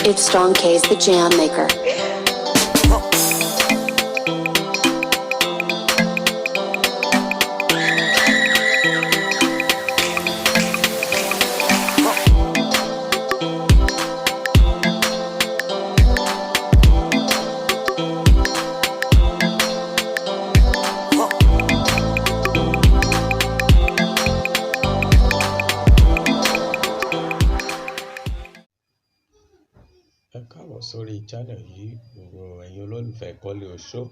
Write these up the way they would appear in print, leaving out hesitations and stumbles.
It's Strong K's the Jam Maker. Ẹ káàbọ̀ sórí channel yìí, gbogbo ẹ̀yin olólùfẹ́ Kọ́lé Oṣó.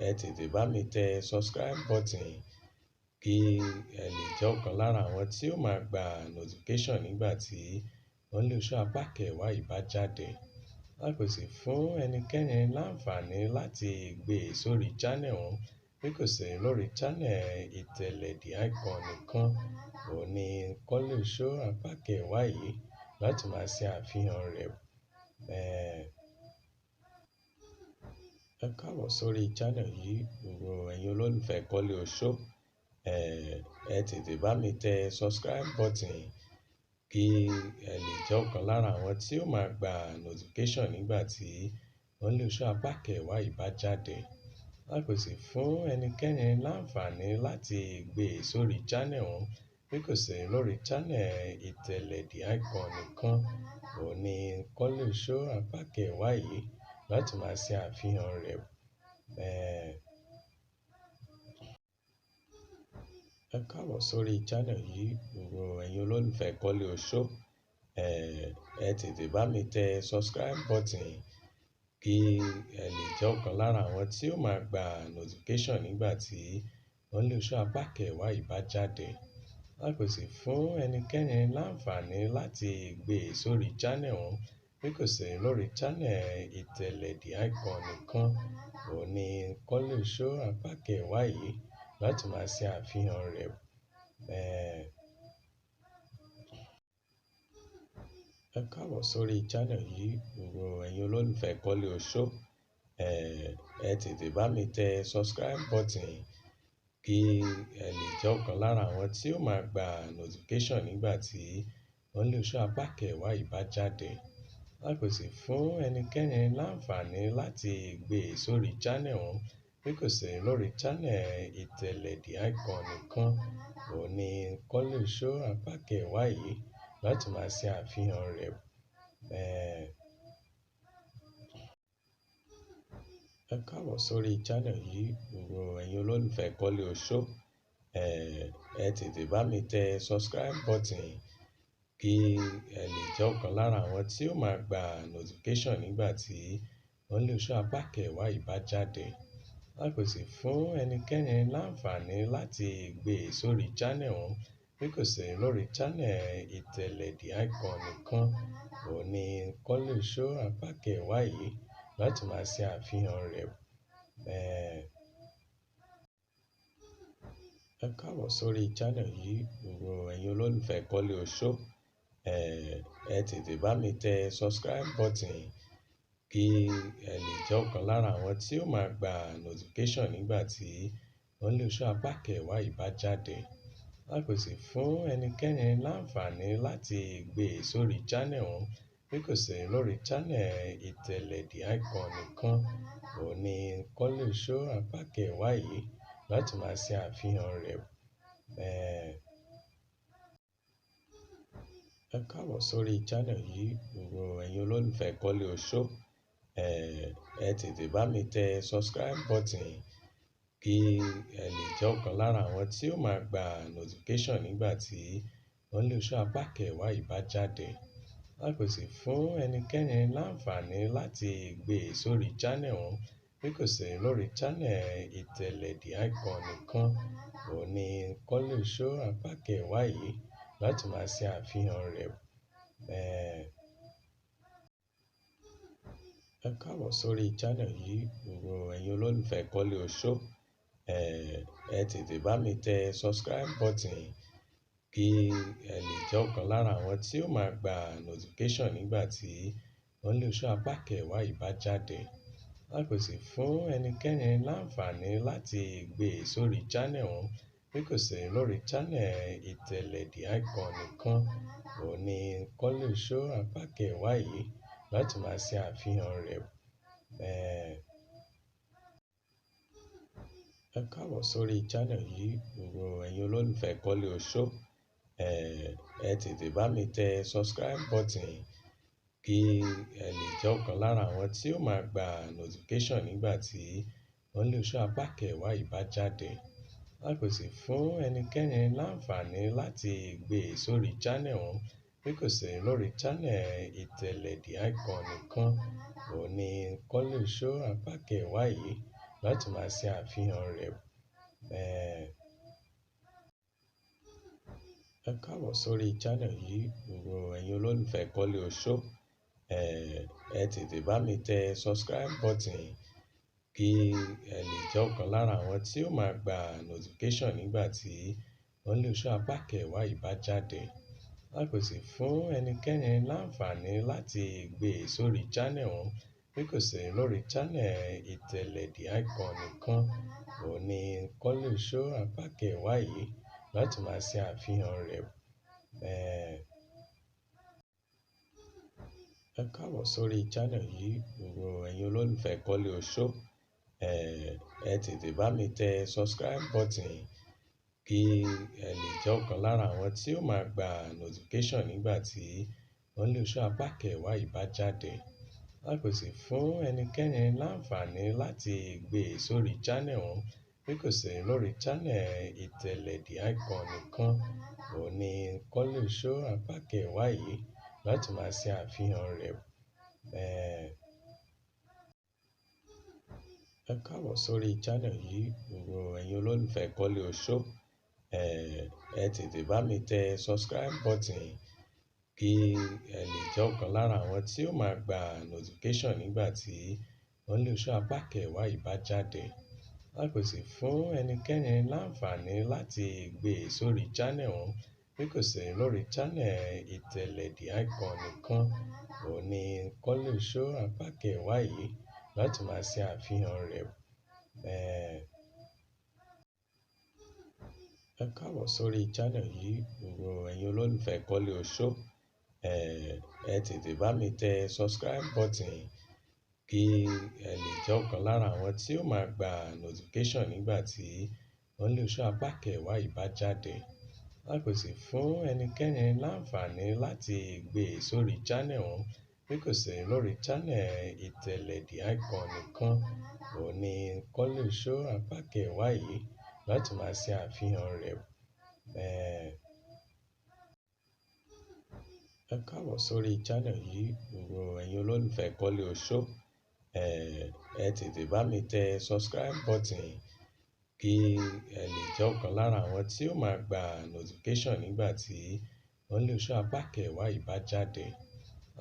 Ẹ tètè bá mi tẹ subscribe button kí ẹ lè jẹ́ ọ̀kan lára àwọn tí ó máa gba notification nígbà tí Kọ́lé Oṣó apá kẹwàá yìí bá jáde. A kò sì fún ẹnikẹ́ni láǹfààní láti gbé e sórí channel wọn bí kò sì lórí channel Ìtẹ̀lẹ̀ The Icon nìkan. Òun ni Kọ́lé Oṣó apá kẹwàá yìí láti máa ṣe àfihàn rẹ̀. Ẹ káàbọ̀ sórí channel yìí, gbogbo ẹ̀yin olólùfẹ́ Kọ́lé Oṣó. Ẹ tètè bá mi tẹ subscribe button kí ẹ lè jẹ́ ọ̀kan lára àwọn tí ó máa gba notification nígbà tí Kọ́lé Oṣó apá kẹwàá yìí bá jáde. A kò sì fún ẹnikẹ́ni láǹfààní láti gbé e sórí channel wọn bí kò sì lórí channel Ìtẹ̀lẹ̀ The Icon nìkan. Òun ni Kọ́lé Oṣó apá kẹwàá yìí láti máa ṣe àfihàn rẹ̀. Ẹ káàbọ̀ sórí channel yìí, gbogbo ẹ̀yin olólùfẹ́ Kọ́lé Oṣó. Ẹ tètè bá mi tẹ subscribe button kí ẹ lè jẹ́ ọ̀kan lára àwọn tí ó máa gba notification nígbà tí Kọ́lé Oṣó apá kẹwàá yìí bá jáde. A kò sì fún ẹnikẹ́ni láǹfààní láti gbé e sórí channel wọn bí kò sì lórí channel Ìtẹ̀lẹ̀ The Icon nìkan. Òun ni Kọ́lé Oṣó apá kẹwàá yìí láti máa ṣe àfihàn rẹ̀. Ẹ káàbọ̀ sórí channel yìí, gbogbo ẹ̀yin olólùfẹ́ Kọ́lé Oṣó. Ẹ tètè bá mi tẹ subscribe button kí ẹ lè jẹ́ ọ̀kan lára àwọn tí ó máa gba notification nígbà tí Kọ́lé Oṣó apá kẹwàá yìí bá jáde. A kò sì fún ẹnikẹ́ni láǹfààní láti gbé e sórí channel wọn bí kò sì lórí channel Ìtẹ̀lẹ̀ The Icon nìkan. Òun ni Kọ́lé Oṣó apá kẹwàá yìí láti máa ṣe àfihàn rẹ̀. Ẹ káàbọ̀ sórí channel yìí, gbogbo ẹ̀yin olólùfẹ́ Kọ́lé Oṣó. Ẹ tètè bá mi tẹ subscribe button kí ẹ lè jẹ́ ọ̀kan lára àwọn tí ó máa gba notification nígbà tí Kọ́lé Oṣó apá kẹwàá yìí bá jáde. A kò sì fún ẹnikẹ́ni láǹfààní láti gbé e sórí channel wọn bí kò sì lórí channel Ìtẹ̀lẹ̀ The Icon nìkan. Òun ni Kọ́lé Oṣó apá kẹwàá yìí láti máa ṣe àfihàn rẹ̀. Ẹ káàbọ̀ sórí channel yìí, gbogbo ẹ̀yin olólùfẹ́ Kọ́lé Oṣó. Ẹ tètè bá mi tẹ subscribe button kí ẹ lè jẹ́ ọ̀kan lára àwọn tí ó máa gba notification nígbà tí Kọ́lé Oṣó apá kẹwàá yìí bá jáde. A kò sì fún ẹnikẹ́ni láǹfààní láti gbé e sórí channel wọn bí kò sì lórí channel Ìtẹ̀lẹ̀ The Icon nìkan. Òun ni Kọ́lé Oṣó apá kẹwàá yìí láti máa ṣe àfihàn rẹ̀. Ẹ káàbọ̀ sórí channel yìí, gbogbo ẹ̀yin olólùfẹ́ Kọ́lé Oṣó. Ẹ tètè bá mi tẹ subscribe button kí ẹ lè jẹ́ ọ̀kan lára àwọn tí ó máa gba notification nígbà tí Kọ́lé Oṣó apá kẹwàá yìí bá jáde. A kò sì fún ẹnikẹ́ni láǹfààní láti gbé e sórí channel wọn bí kò sì lórí channel Ìtẹ̀lẹ̀ The Icon nìkan. Òun ni Kọ́lé Oṣó apá kẹwàá yìí láti máa ṣe àfihàn rẹ̀. Ẹ káàbọ̀ sórí channel yìí, gbogbo ẹ̀yin olólùfẹ́ Kọ́lé Oṣó. Ẹ tètè bá mi tẹ subscribe button kí ẹ lè jẹ́ ọ̀kan lára àwọn tí ó máa gba notification nígbà tí Kọ́lé Oṣó apá kẹwàá yìí bá jáde. A kò sì fún ẹnikẹ́ni láǹfààní láti gbé e sórí channel wọn bí kò ṣe lórí channel ìtẹ̀lẹ̀ The Icon nìkan. Òun ni Kọ́lé Oṣó apá kẹwàá yìí láti máa ṣe àfihàn rẹ̀. Ẹ káàbọ̀ sórí channel yìí, gbogbo ẹ̀yin olólùfẹ́ Kọ́lé Oṣó. Ẹ tètè bá mi tẹ subscribe button kí ẹ lè jẹ́ ọ̀kan lára àwọn tí ó máa gba notification nígbà tí Kọ́lé Oṣó apá kẹwàá yìí bá jáde. A kò sì fún ẹnikẹ́ni láǹfààní láti gbé e sórí channel wọn bí kò ṣe lórí channel ìtẹ̀lẹ̀ The Icon nìkan. Òun ni Kọ́lé Oṣó apá kẹwàá yìí láti máa ṣe àfihàn rẹ̀. Ẹ káàbọ̀ sórí channel yìí, gbogbo ẹ̀yin olólùfẹ́ Kọ́lé Oṣó. Ẹ tètè bá mi tẹ subscribe button kí ẹ lè jẹ́ ọ̀kan lára àwọn tí ó máa gba notification nígbà tí Kọ́lé Oṣó apá kẹwàá yìí bá jáde. A kò sì fún ẹnikẹ́ni láǹfààní láti gbé e sórí channel wọn bí kò ṣe lórí channel ìtẹ̀lẹ̀ The Icon nìkan. Òun ni Kọ́lé Oṣó apá kẹwàá yìí láti máa ṣe àfihàn rẹ̀. Ẹ káàbọ̀ sórí channel yìí, gbogbo ẹ̀yin olólùfẹ́ Kọ́lé Oṣó. Ẹ tètè bá mi tẹ subscribe button kí ẹ lè jẹ́ ọ̀kan lára àwọn tí ó máa gba notification nígbà tí Kọ́lé Oṣó apá kẹwàá yìí bá jáde. A kò sì fún ẹnikẹ́ni láǹfààní láti gbé e sórí channel wọn bí kò ṣe lórí channel ìtẹ̀lẹ̀ The Icon nìkan. Òun ni Kọ́lé Oṣó apá kẹwàá yìí láti máa ṣe àfihàn rẹ̀. Ẹ káàbọ̀ sórí channel yìí, gbogbo ẹ̀yin olólùfẹ́ Kọ́lé Oṣó. Ẹ tètè bá mi tẹ subscribe button kí ẹ lè jẹ́ ọ̀kan lára àwọn tí ó máa gba notification nígbà tí Kọ́lé Oṣó apá kẹwàá yìí bá jáde. A kò sì fún ẹnikẹ́ni láǹfààní láti gbé e sórí channel wọn bí kò ṣe lórí channel ìtẹ̀lẹ̀ The Icon nìkan. Òun ni Kọ́lé Oṣó apá kẹwàá yìí láti máa ṣe àfihàn rẹ̀. Ẹ káàbọ̀ sórí channel yìí, gbogbo ẹ̀yin olólùfẹ́ Kọ́lé Oṣó. Ẹ tètè bá mi tẹ subscribe button kí ẹ lè jẹ́ ọ̀kan lára àwọn tí ó máa gba notification nígbà tí Kọ́lé Oṣó apá kẹwàá yìí bá jáde. A kò sì fún ẹnikẹ́ni láǹfààní láti gbé e sórí channel wọn bí kò ṣe lórí channel ìtẹ̀lẹ̀ The Icon nìkan. Òun ni Kọ́lé Oṣó apá kẹwàá yìí láti máa ṣe àfihàn rẹ̀. Ẹ káàbọ̀ sórí channel yìí, gbogbo ẹ̀yin olólùfẹ́ Kọ́lé Oṣó. Ẹ tètè bá mi tẹ subscribe button kí ẹ lè jẹ́ ọ̀kan lára àwọn tí ó máa gba notification nígbà tí Kọ́lé Oṣó apá kẹwàá yìí bá jáde.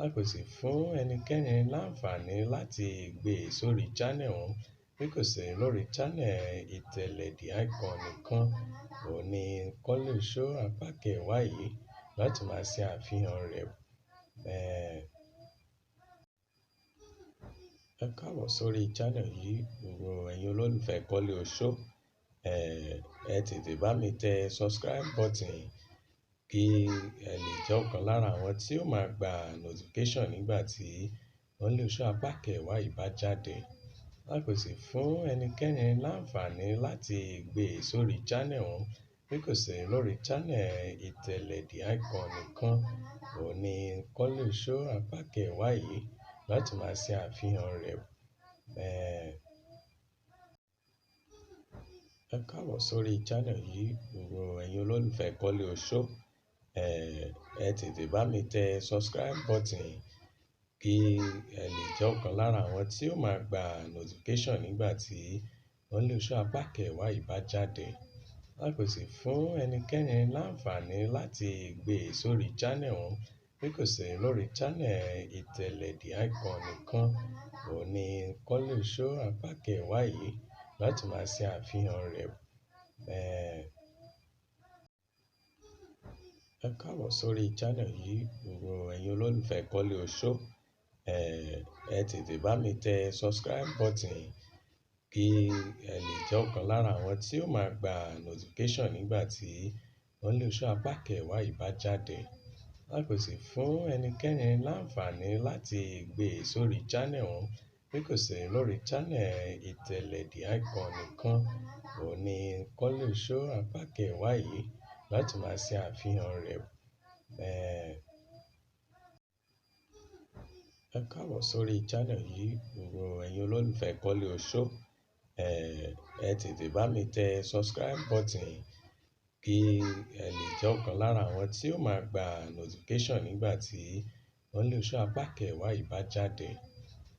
A kò sì fún ẹnikẹ́ni láǹfààní láti gbé e sórí channel wọn bí kò ṣe lórí channel ìtẹ̀lẹ̀ The Icon nìkan. Òun ni Kọ́lé Oṣó apá kẹwàá yìí láti máa ṣe àfihàn rẹ̀. Ẹ káàbọ̀ sórí channel yìí, gbogbo ẹ̀yin olólùfẹ́ Kọ́lé Oṣó. Ẹ tètè bá mi tẹ subscribe button kí ẹ lè jẹ́ ọ̀kan lára àwọn tí ó máa gba notification nígbà tí Kọ́lé Oṣó apá kẹwàá yìí bá jáde. A kò sì fún ẹnikẹ́ni láǹfààní láti gbé e sórí channel wọn bí kò ṣe lórí channel ìtẹ̀lẹ̀ The Icon nìkan. Òun ni Kọ́lé Oṣó apá kẹwàá yìí láti máa ṣe àfihàn rẹ̀. Ẹ káàbọ̀ sórí channel yìí, gbogbo ẹ̀yin olólùfẹ́ Kọ́lé Oṣó. Ẹ tètè bá mi tẹ subscribe button kí ẹ lè jẹ́ ọ̀kan lára àwọn tí ó máa gba notification nígbà tí Kọ́lé Oṣó apá kẹwàá yìí bá jáde. A kò sì fún ẹnikẹ́ni láǹfààní láti gbé e sórí channel wọn bí kò ṣe lórí channel ìtẹ̀lẹ̀ The Icon nìkan. Òun ni Kọ́lé Oṣó apá kẹwàá yìí láti máa ṣe àfihàn rẹ̀. Ẹ káàbọ̀ sórí channel yìí, gbogbo ẹ̀yin olólùfẹ́ Kọ́lé Oṣó. Ẹ tètè bá mi tẹ subscribe button kí ẹ lè jẹ́ ọ̀kan lára àwọn tí ó máa gba notification nígbà tí Only Show apá kẹwàá yìí bá jáde. A kò sì fún ẹnikẹ́ni láǹfààní láti gbé e sórí channel wọn bí kò sí lórí channel ìtẹ̀lẹ̀ The Icon nìkan. Òun ni Only Show apá kẹwàá yìí láti máa ṣe àfihàn rẹ̀. Ẹ káàbọ̀ sórí channel yìí, gbogbo ẹ̀yin olólùfẹ́ Kọ́lé Oṣó. Ẹ tètè bá mi tẹ subscribe button kí ẹ lè jẹ́ ọ̀kan lára àwọn tí ó máa gba notification nígbà tí Only Show apá kẹwàá yìí bá jáde.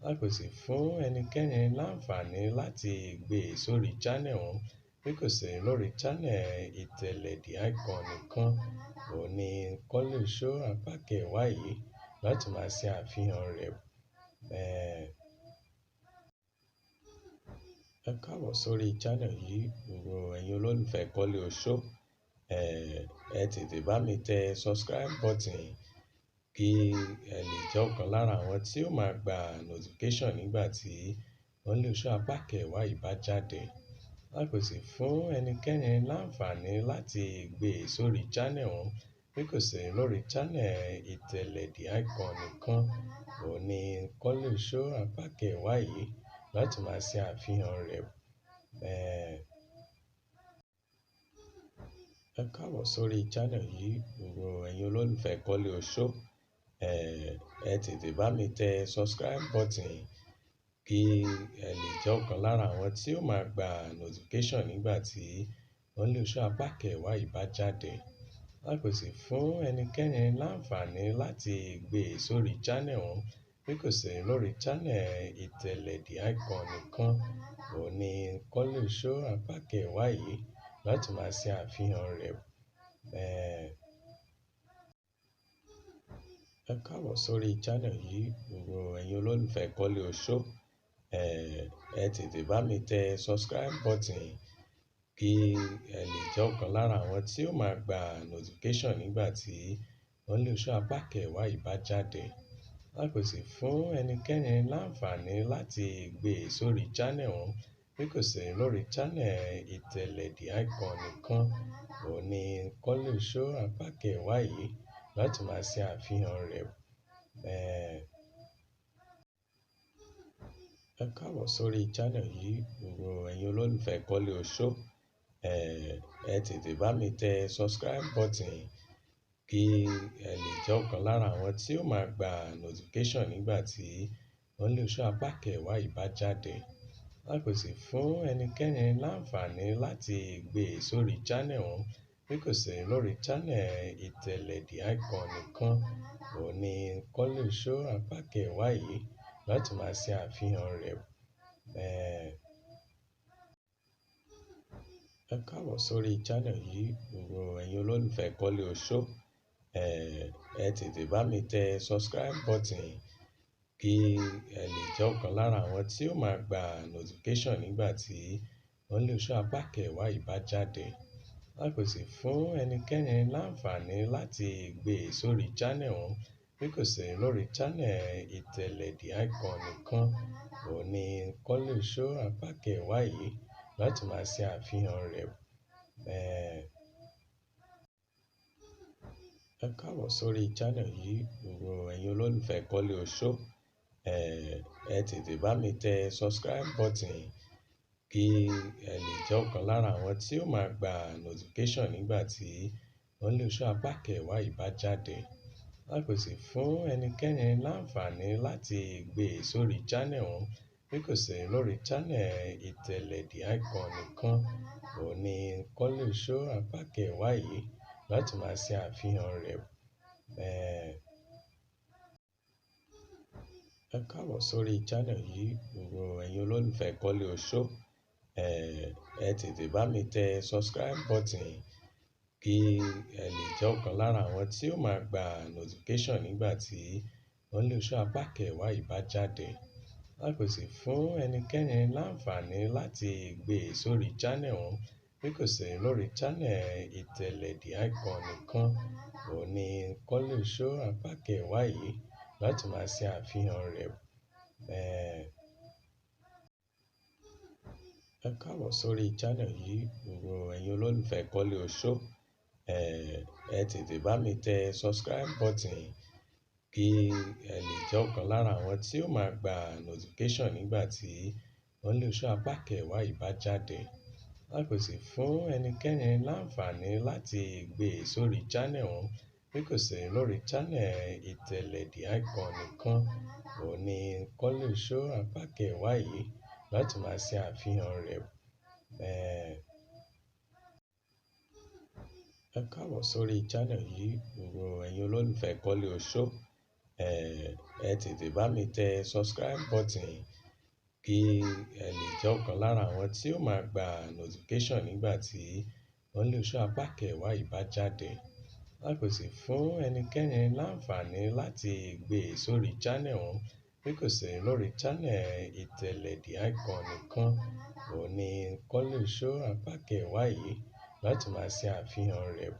A kò sì fún ẹnikẹ́ni láǹfààní láti gbé e sórí channel wọn bí kò sí lórí channel ìtẹ̀lẹ̀ The Icon nìkan. Òun ni Only Show apá kẹwàá yìí láti máa ṣe àfihàn rẹ̀. Ẹ káàbọ̀ sórí channel yìí, gbogbo ẹ̀yin olólùfẹ́ Kọ́lé Oṣó. Ẹ tètè bá mi tẹ subscribe button kí ẹ lè jẹ́ ọ̀kan lára àwọn tí ó máa gba notification nígbà tí Only Show apá kẹwàá yìí bá jáde. A kò sì fún ẹnikẹ́ni láǹfààní láti gbé e sórí channel wọn bí kò sí lórí channel ìtẹ̀lẹ̀ The Icon nìkan. Òun ni Only Show apá kẹwàá yìí láti máa ṣe àfihàn rẹ̀. Ẹ káàbọ̀ sórí channel yìí, gbogbo ẹ̀yin olólùfẹ́ Kọ́lé Oṣó. Ẹ tètè bá mi tẹ subscribe button kí ẹ lè jẹ́ ọ̀kan lára àwọn tí ó máa gba notification nígbà tí Only Show apá kẹwàá yìí bá jáde. A kò sì fún ẹnikẹ́ni láǹfààní láti gbé e sórí channel wọn bí kò sí lórí channel ìtẹ̀lẹ̀ The Icon nìkan. Òun ni Only Show apá kẹwàá yìí láti máa ṣe àfihàn rẹ̀. Ẹ káàbọ̀ sórí channel yìí, gbogbo ẹ̀yin olólùfẹ́ Kọ́lé Oṣó. Ẹ tètè bá mi tẹ subscribe button kí ẹ lè jẹ́ ọ̀kan lára àwọn tí ó máa gba notification nígbà tí Only Show apá kẹwàá yìí bá jáde. A kò sì fún ẹnikẹ́ni láǹfààní láti gbé e sórí channel wọn bí kò sí lórí channel ìtẹ̀lẹ̀ The Icon nìkan. Òun ni Only Show apá kẹwàá yìí láti máa ṣe àfihàn rẹ̀. Ẹ káàbọ̀ sórí channel yìí, gbogbo ẹ̀yin olólùfẹ́ Kọ́lé Oṣó. Ẹ tètè bá mi tẹ subscribe button kí ẹ lè jẹ́ ọ̀kan lára àwọn tí ó máa gba notification nígbà tí Only Show apá kẹwàá yìí bá jáde. A kò sì fún ẹnikẹ́ni láǹfààní láti gbé e sórí channel wọn bí kò sí lórí channel ìtẹ̀lẹ̀ The Icon nìkan. Òun ni Only Show apá kẹwàá yìí láti máa ṣe àfihàn rẹ̀. Ẹ káàbọ̀ sórí channel yìí, gbogbo ẹ̀yin olólùfẹ́ Kọ́lé Oṣó. Ẹ tètè bá mi tẹ subscribe button kí ẹ lè jẹ́ ọ̀kan lára àwọn tí ó máa gba notification nígbà tí Only Show apá kẹwàá yìí bá jáde. A kò sì fún ẹnikẹ́ni láǹfààní láti gbé e sórí channel wọn bí kò sí lórí channel ìtẹ̀lẹ̀ The Icon nìkan. Òun ni Only Show apá kẹwàá yìí láti máa ṣe àfihàn rẹ̀. Ẹ káàbọ̀ sórí channel yìí, gbogbo ẹ̀yin olólùfẹ́ Kọ́lé Oṣó. Ẹ tètè bá mi tẹ subscribe button kí ẹ lè jẹ́ ọ̀kan lára àwọn tí ó máa gba notification nígbà tí Only Show apá kẹwàá yìí bá jáde. A kò sì fún ẹnikẹ́ni láǹfààní láti gbé e sórí channel wọn bí kò sí lórí channel ìtẹ̀lẹ̀ The Icon nìkan. Òun ni Only Show apá kẹwàá yìí láti máa ṣe àfihàn rẹ̀. Ẹ káàbọ̀ sórí channel yìí, gbogbo ẹ̀yin olólùfẹ́ Kọ́lé Oṣó. Ẹ tètè bá mi tẹ subscribe button kí ẹ lè jẹ́ ọ̀kan lára àwọn tí ó máa gba notification nígbà tí Only Show apá kẹwàá yìí bá jáde. A kò sì fún ẹnikẹ́ni láǹfààní láti gbé e sórí channel wọn bí kò sí lórí channel ìtẹ̀lẹ̀ The Icon nìkan. Òun ni Only Show apá kẹwàá yìí láti máa ṣe àfihàn rẹ̀. Ẹ káàbọ̀ sórí channel yìí, gbogbo ẹ̀yin olólùfẹ́ Kọ́lé Oṣó. Ẹ tètè bá mi tẹ subscribe button kí ẹ lè jẹ́ ọ̀kan lára àwọn tí ó máa gba notification nígbà tí Kọ́lé Oṣó apá kẹwàá yìí bá jáde. A kò sì fún ẹnikẹ́ni láǹfààní láti gbé e sórí channel wọn bí kò sí lórí channel Ìtẹ̀lẹ̀ The Icon nìkan. Òun ni Kọ́lé Oṣó apá kẹwàá yìí láti máa ṣe àfihàn rẹ̀. Ẹ káàbọ̀ sórí channel yìí, gbogbo ẹ̀yin olólùfẹ́ Kọ́lé Oṣó. Ẹ tètè bá mi tẹ subscribe button kí ẹ lè jẹ́ ọ̀kan lára àwọn tí ó máa gba notification nígbà tí Kọ́lé Oṣó apá kẹwàá yìí bá jáde. A kò sì fún ẹnikẹ́ni láǹfààní láti gbé e sórí channel wọn bí kò sí lórí channel Ìtẹ̀lẹ̀ The Icon nìkan. Òun ni Kọ́lé Oṣó apá kẹwàá yìí láti máa ṣe àfihàn rẹ̀.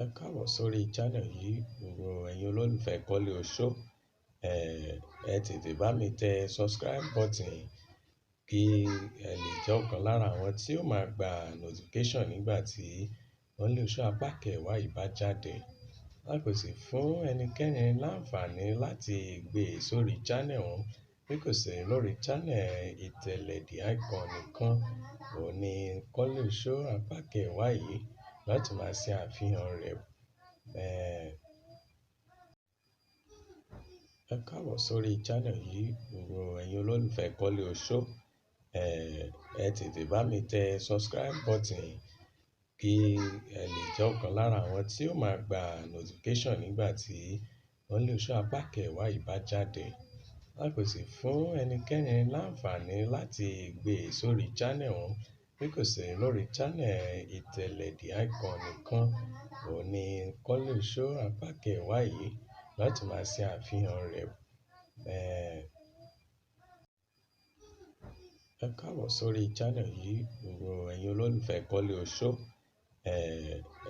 Ẹ káàbọ̀ sórí channel yìí, gbogbo ẹ̀yin olólùfẹ́ Kọ́lé Oṣó. Ẹ tètè bá mi tẹ subscribe button kí ẹ lè jẹ́ ọ̀kan lára àwọn tí ó máa gba notification nígbà tí Kọ́lé Oṣó apá kẹwàá yìí bá jáde. A kò sì fún ẹnikẹ́ni láǹfààní láti gbé e sórí channel wọn bí kò sí lórí channel Ìtẹ̀lẹ̀ The Icon nìkan. Òun ni Kọ́lé Oṣó apá kẹwàá yìí láti máa ṣe àfihàn rẹ̀. Ẹ káàbọ̀ sórí channel yìí, gbogbo ẹ̀yin olólùfẹ́ Kọ́lé Oṣó. Ẹ tètè bá mi tẹ subscribe button kí ẹ lè jẹ́ ọ̀kan lára àwọn tí ó máa gba notification nígbà tí Kọ́lé Oṣó apá kẹwàá yìí bá jáde. A kò sì fún ẹnikẹ́ni láǹfààní láti gbé e sórí channel wọn bí kò sí lórí channel Ìtẹ̀lẹ̀ The Icon nìkan. Òun ni Kọ́lé Oṣó apá kẹwàá yìí láti máa ṣe àfihàn rẹ̀. Ẹ káàbọ̀ sórí channel yìí, gbogbo ẹ̀yin olólùfẹ́ Kọ́lé Oṣó.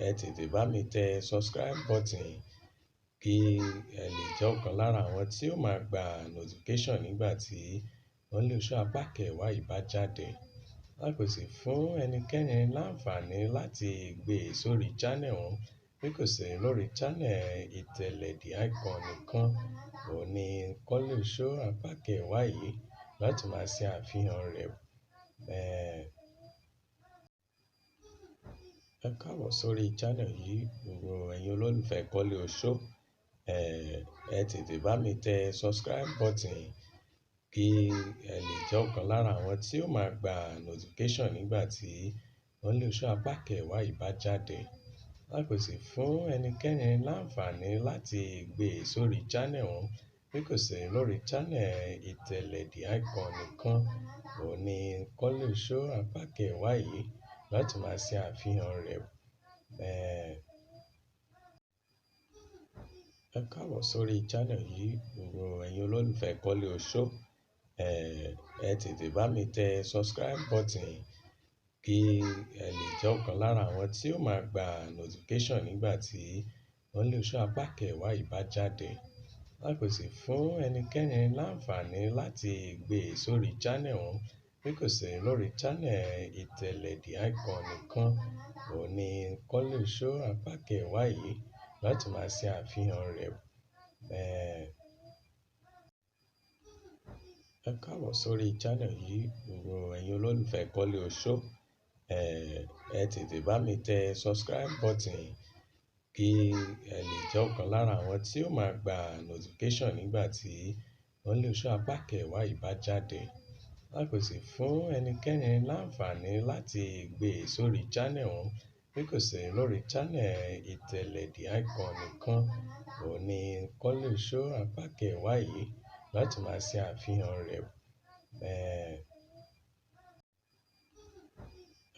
Ẹ tètè bá mi tẹ subscribe button kí ẹ lè jẹ́ ọ̀kan lára àwọn tí ó máa gba notification nígbà tí Kọ́lé Oṣó apá kẹwàá yìí bá jáde. A kò sì fún ẹnikẹ́ni láǹfààní láti gbé e sórí channel wọn bí kò sí lórí channel Ìtẹ̀lẹ̀ The Icon nìkan. Òun ni Kọ́lé Oṣó apá kẹwàá yìí láti máa ṣe àfihàn rẹ̀. Ẹ káàbọ̀ sórí channel yìí, gbogbo ẹ̀yin olólùfẹ́ Kọ́lé Oṣó. Ẹ tètè bá mi tẹ subscribe button kí ẹ lè jẹ́ ọ̀kan lára àwọn tí ó máa gba notification nígbà tí Kọ́lé Oṣó apá kẹwàá yìí bá jáde. A kò sì fún ẹnikẹ́ni láǹfààní láti gbé e sórí channel wọn bí kò sí lórí channel Ìtẹ̀lẹ̀ The Icon nìkan. Òun ni Kọ́lé Oṣó apá kẹwàá yìí láti máa ṣe àfihàn rẹ̀. Ẹ káàbọ̀ sórí channel yìí, gbogbo ẹ̀yin olólùfẹ́ Kọ́lé Oṣó. Ẹ tètè bá mi tẹ subscribe button kí ẹ lè jẹ́ ọ̀kan lára àwọn tí ó máa gba notification nígbà tí Kọ́lé Oṣó apá kẹwàá yìí bá jáde. A kò sì fún ẹnikẹ́ni láǹfààní láti gbé e sórí channel wọn bí kò sí lórí channel Ìtẹ̀lẹ̀ The Icon nìkan. Òun ni Kọ́lé Oṣó apá kẹwàá yìí láti máa ṣe àfihàn rẹ̀. Ẹ káàbọ̀ sórí channel yìí, gbogbo ẹ̀yin olólùfẹ́ Kọ́lé Oṣó. Ẹ tètè bá mi tẹ subscribe button kí ẹ lè jẹ́ ọ̀kan lára àwọn tí ó máa gba notification nígbà tí Kọ́lé Oṣó apá kẹwàá yìí bá jáde. A kò sì fún ẹnikẹ́ni láǹfààní láti gbé e sórí channel wọn bí kò sí lórí channel Ìtẹ̀lẹ̀ The Icon nìkan. Òun ni Kọ́lé Oṣó apá kẹwàá yìí láti máa ṣe àfihàn rẹ̀.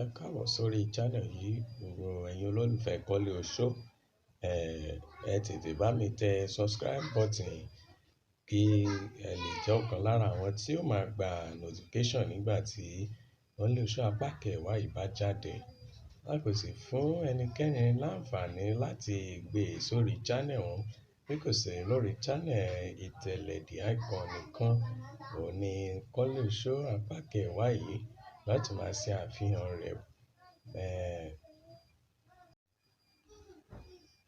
Ẹ káàbọ̀ sórí channel yìí, gbogbo ẹ̀yin olólùfẹ́ Kọ́lé Oṣó. Ẹ tètè bá mi tẹ subscribe button kí ẹ lè jẹ́ ọ̀kan lára àwọn tí ó máa gba notification nígbà tí Kọ́lé Oṣó apá kẹwàá yìí bá jáde. A kò sì fún ẹnikẹ́ni láǹfààní láti gbé e sórí channel wọn bí kò ṣe lórí channel ìtẹ̀lẹ̀ The Icon nìkan. Òun ni Kọ́lé Show apá kẹwàá yìí láti máa ṣe àfihàn rẹ̀.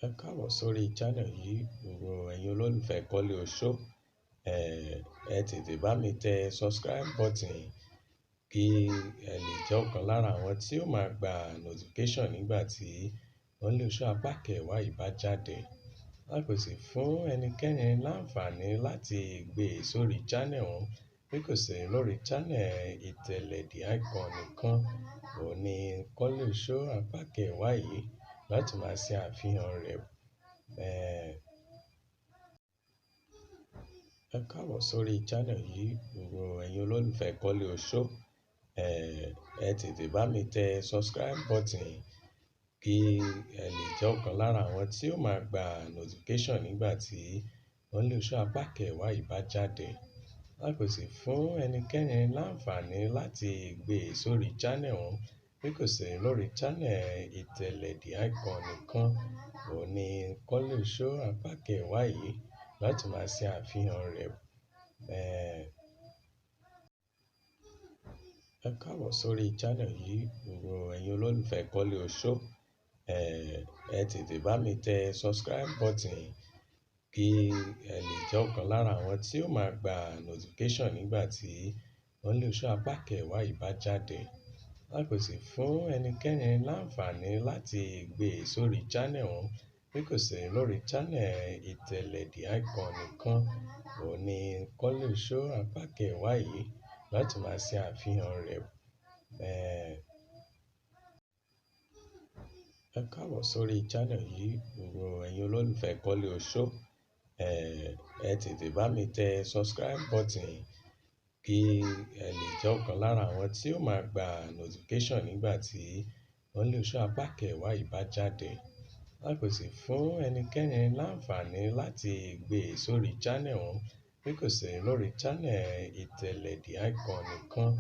Ẹ káàbọ̀ sórí channel yìí, gbogbo ẹ̀yin olólùfẹ́ Kọ́lé Show. Ẹ tètè bá mi tẹ subscribe button kí ẹ lè jẹ́ ọ̀kan lára àwọn tí ó máa gba notification nígbà tí Kọ́lé Show apá kẹwàá yìí bá jáde. A kò sì fún ẹnikẹ́ni láǹfààní láti gbé e sórí channel wọn bí kò ṣe lórí channel ìtẹ̀lẹ̀ The Icon nìkan. Òun ni Kọ́lé Show apá kẹwàá yìí láti máa ṣe àfihàn rẹ̀. Ẹ káàbọ̀ sórí channel yìí, gbogbo ẹ̀yin olólùfẹ́ Kọ́lé Show. Ẹ tètè bá mi tẹ subscribe button kí ẹ lè jẹ́ ọ̀kan lára àwọn tí ó máa gba notification nígbà tí Kọ́lé Show apá kẹwàá yìí bá jáde. A kò sì fún ẹnikẹ́ni láǹfààní láti gbé e sórí channel wọn bí kò ṣe lórí channel ìtẹ̀lẹ̀ The Icon nìkan. Òun ni Kọ́lé Show apá kẹwàá yìí láti máa ṣe àfihàn rẹ̀. Ẹ káàbọ̀ sórí channel yìí, gbogbo ẹ̀yin olólùfẹ́ Kọ́lé Show. Ẹ tètè bá mi tẹ subscribe button kí ẹ lè jẹ́ ọ̀kan lára àwọn tí ó máa gba notification nígbà tí Kọ́lé Show apá kẹwàá yìí bá jáde. A kò sì fún ẹnikẹ́ni láǹfààní láti gbé e sórí channel wọn bí kò ṣe lórí channel ìtẹ̀lẹ̀ The Icon nìkan. Òun ni Kọ́lé Show apá kẹwàá yìí láti máa ṣe àfihàn rẹ̀. Ẹ káàbọ̀ sórí channel yìí, gbogbo ẹ̀yin olólùfẹ́ Kọ́lé Show. Ẹ tètè bá mi tẹ subscribe button kí ẹ lè jẹ́ ọ̀kan lára àwọn tí ó máa gba notification nígbà tí Kọ́lé Show apá kẹwàá yìí bá jáde. A kò sì fún ẹnikẹ́ni láǹfààní láti gbé e sórí channel wọn bí kò ṣe lórí channel ìtẹ̀lẹ̀ The Icon nìkan.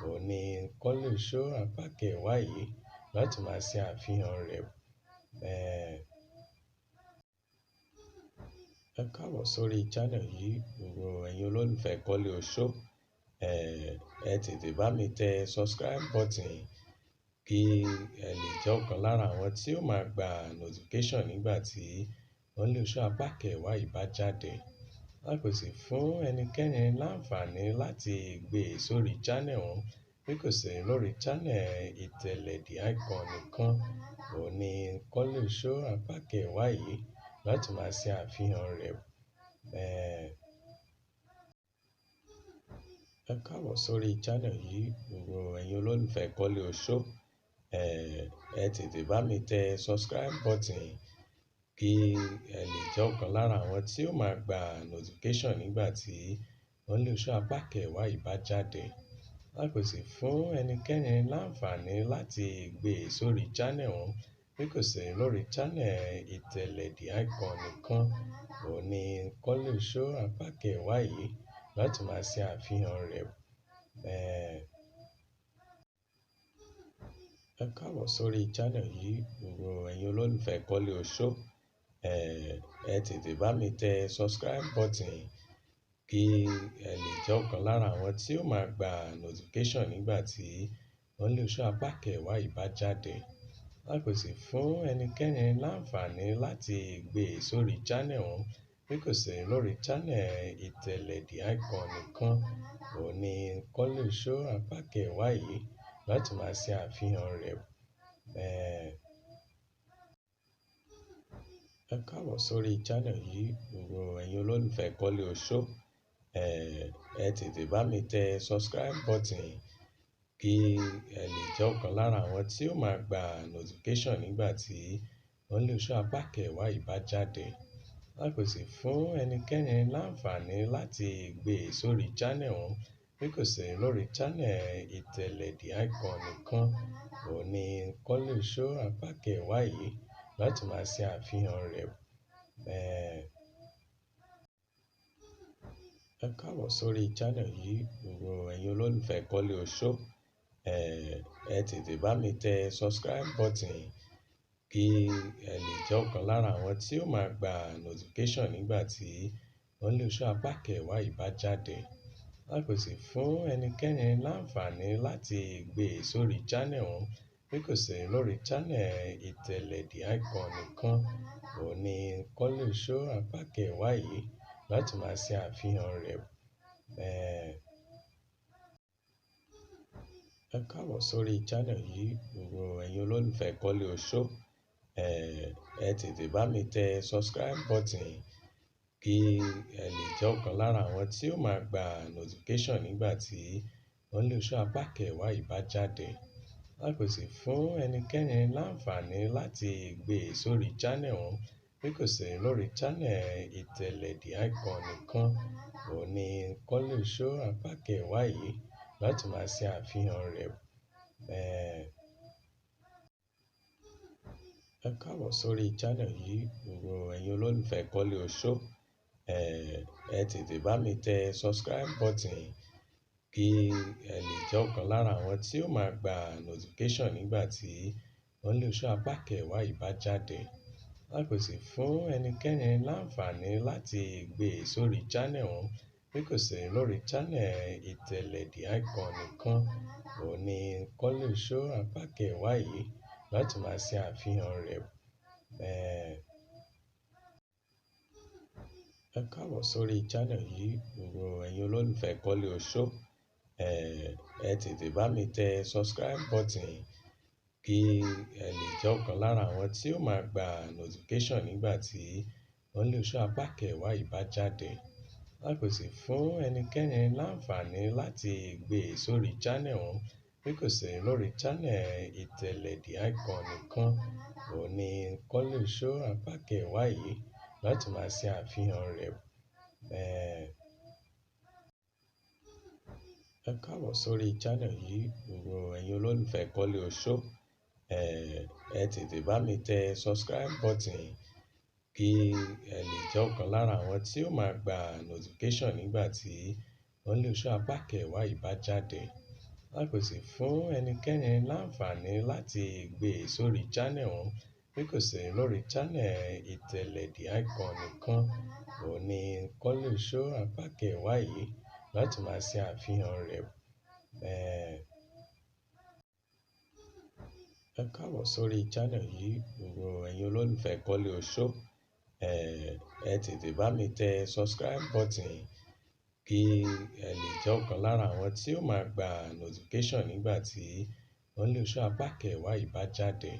Òun ni Kọ́lé Show apá kẹwàá yìí láti máa ṣe àfihàn rẹ̀. Ẹ káàbọ̀ sórí channel yìí, gbogbo ẹ̀yin olólùfẹ́ Kọ́lé Show. Ẹ tètè bá mi tẹ subscribe button kí ẹ lè jẹ́ ọ̀kan lára àwọn tí ó máa gba notification nígbà tí Kọ́lé Show apá kẹwàá yìí bá jáde. A kò sì fún ẹnikẹ́ni láǹfààní láti gbé e sórí channel wọn bí kò ṣe lórí channel ìtẹ̀lẹ̀ The Icon nìkan. Òun ni Kọ́lé Show apá kẹwàá yìí láti máa ṣe àfihàn rẹ̀. Ẹ káàbọ̀ sórí channel yìí, gbogbo ẹ̀yin olólùfẹ́ Kọ́lé Show. Ẹ tètè bá mi tẹ subscribe button kí ẹ lè jẹ́ ọ̀kan lára àwọn tí ó máa gba notification nígbà tí Kọ́lé Show apá kẹwàá yìí bá jáde. A kò sì fún ẹnikẹ́ni láǹfààní láti gbé e sórí channel wọn bí kò ṣe lórí channel ìtẹ̀lẹ̀ The Icon nìkan. Òun ni Kọ́lé Show apá kẹwàá yìí láti máa ṣe àfihàn rẹ̀. Ẹ káàbọ̀ sórí channel yìí, gbogbo ẹ̀yin olólùfẹ́ Kọ́lé Show. Ẹ tètè bá mi tẹ subscribe button kí ẹ lè jẹ́ ọ̀kan lára àwọn tí ó máa gba notification nígbà tí Kọ́lé Show apá kẹwàá yìí bá jáde. A kò sì fún ẹnikẹ́ni láǹfààní láti gbé e sórí channel wọn bí kò ṣe lórí channel ìtẹ̀lẹ̀ The Icon nìkan. Òun ni Kọ́lé Show apá kẹwàá yìí láti máa ṣe àfihàn rẹ̀. Ẹ káàbọ̀ sórí channel yìí, gbogbo ẹ̀yin olólùfẹ́ Kọ́lé Show. Ẹ tètè bá mi tẹ subscribe button kí ẹ lè jẹ́ ọ̀kan lára àwọn tí ó máa gba notification nígbà tí Kọ́lé Show apá kẹwàá yìí bá jáde. A kò sì fún ẹnikẹ́ni láǹfààní láti gbé e sórí channel wọn bí kò ṣe lórí channel ìtẹ̀lẹ̀ The Icon nìkan. Òun ni Kọ́lé Show apá kẹwàá yìí láti máa ṣe àfihàn rẹ̀. Ẹ káàbọ̀ sórí channel yìí, gbogbo ẹ̀yin olólùfẹ́ Kọ́lé Show. Ẹ tètè bá mi tẹ subscribe button kí ẹ lè jẹ́ ọ̀kan lára àwọn tí ó máa gba notification nígbà tí Only Show apá kẹwàá yìí bá jáde. A kò sì fún ẹnikẹ́ni láǹfààní láti gbé e sórí channel wọn bí kò sí lórí channel ìtẹ̀lẹ̀ The Icon nìkan. Òun ni Only Show apá kẹwàá yìí láti máa ṣe àfihàn rẹ̀. Ẹ káàbọ̀ sórí channel yìí, gbogbo ẹ̀yin olólùfẹ́ Kọ́lé Show. Ẹ tètè bá mi tẹ subscribe button kí ẹ lè jẹ́ ọ̀kan lára àwọn tí ó máa gba notification nígbà tí Only Show apá kẹwàá yìí bá jáde. A kò sì fún ẹnikẹ́ni láǹfààní láti gbé e sórí channel wọn bí kò sí lórí channel ìtẹ̀lẹ̀ The Icon nìkan. Òun ni Only Show apá kẹwàá yìí láti máa ṣe àfihàn rẹ̀. Ẹ káàbọ̀ sórí channel yìí, gbogbo ẹ̀yin olólùfẹ́ Kọ́lé Show. Ẹ tètè bá mi tẹ subscribe button kí ẹ lè jẹ́ ọ̀kan lára àwọn tí ó máa gba notification nígbà tí Only Show apá kẹwàá yìí bá jáde. A kò sì fún ẹnikẹ́ni láǹfààní láti gbé e sórí channel wọn bí kò sí lórí channel ìtẹ̀lẹ̀ The Icon nìkan. Òun ni Only Show apá kẹwàá yìí láti máa ṣe àfihàn rẹ̀. Ẹ káàbọ̀ sórí channel yìí, gbogbo ẹ̀yin olólùfẹ́ Kọ́lé Show. Ẹ tètè bá mi tẹ subscribe button kí ẹ lè jẹ́ ọ̀kan lára àwọn tí ó máa gba notification nígbà tí Only Show apá kẹwàá yìí bá jáde. A kò sì fún ẹnikẹ́ni láǹfààní láti gbé e sórí channel wọn bí kò sí lórí channel ìtẹ̀lẹ̀ The Icon nìkan. Òun ni Only Show apá kẹwàá yìí láti máa ṣe àfihàn rẹ̀. Ẹ káàbọ̀ sórí channel yìí, gbogbo ẹ̀yin olólùfẹ́ Kọ́lé Show. Ẹ tètè bá mi tẹ subscribe button kí ẹ lè jẹ́ ọ̀kan lára àwọn tí ó máa gba notification nígbà tí Only Show apá kẹwàá yìí bá jáde. A kò sì fún ẹnikẹ́ni láǹfààní láti gbé e sórí channel wọn bí kò sí lórí channel ìtẹ̀lẹ̀ The Icon nìkan. Òun ni Only Show apá kẹwàá yìí láti máa ṣe àfihàn rẹ̀. Ẹ káàbọ̀ sórí channel yìí, gbogbo ẹ̀yin olólùfẹ́ Kọ́lé Show. Ẹ tètè bá mi tẹ subscribe button kí ẹ lè jẹ́ ọ̀kan lára àwọn tí ó máa gba notification nígbà tí Only Show apá kẹwàá yìí bá jáde.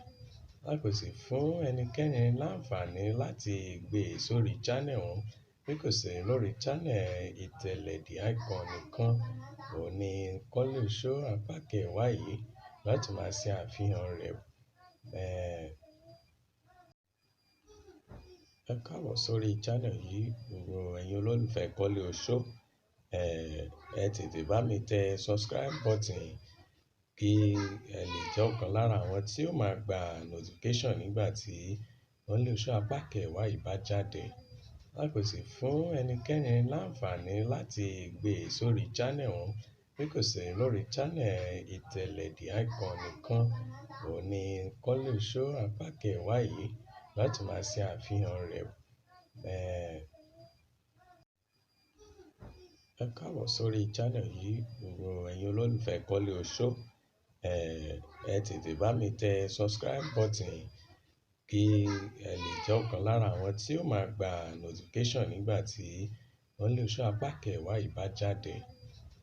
A kò sì fún ẹnikẹ́ni láǹfààní láti gbé e sórí channel wọn bí kò sí lórí channel ìtẹ̀lẹ̀ The Icon nìkan. Òun ni Only Show apá kẹwàá yìí láti máa ṣe àfihàn rẹ̀. Ẹ káàbọ̀ sórí channel yìí, gbogbo ẹ̀yin olólùfẹ́ Kọ́lé Show. Ẹ tètè bá mi tẹ subscribe button kí ẹ lè jẹ́ ọ̀kan lára àwọn tí ó máa gba notification nígbà tí Only Show apá kẹwàá yìí bá jáde. A kò sì fún ẹnikẹ́ni láǹfààní láti gbé e sórí channel wọn bí kò sí lórí channel ìtẹ̀lẹ̀ The Icon nìkan. Òun ni Only Show apá kẹwàá yìí láti máa ṣe àfihàn rẹ̀. Ẹ káàbọ̀ sórí channel yìí, gbogbo ẹ̀yin olólùfẹ́ Kọ́lé Show. Ẹ tètè bá mi tẹ subscribe button kí ẹ lè jẹ́ ọ̀kan lára àwọn tí ó máa gba notification nígbà tí Only Show apá kẹwàá yìí bá jáde.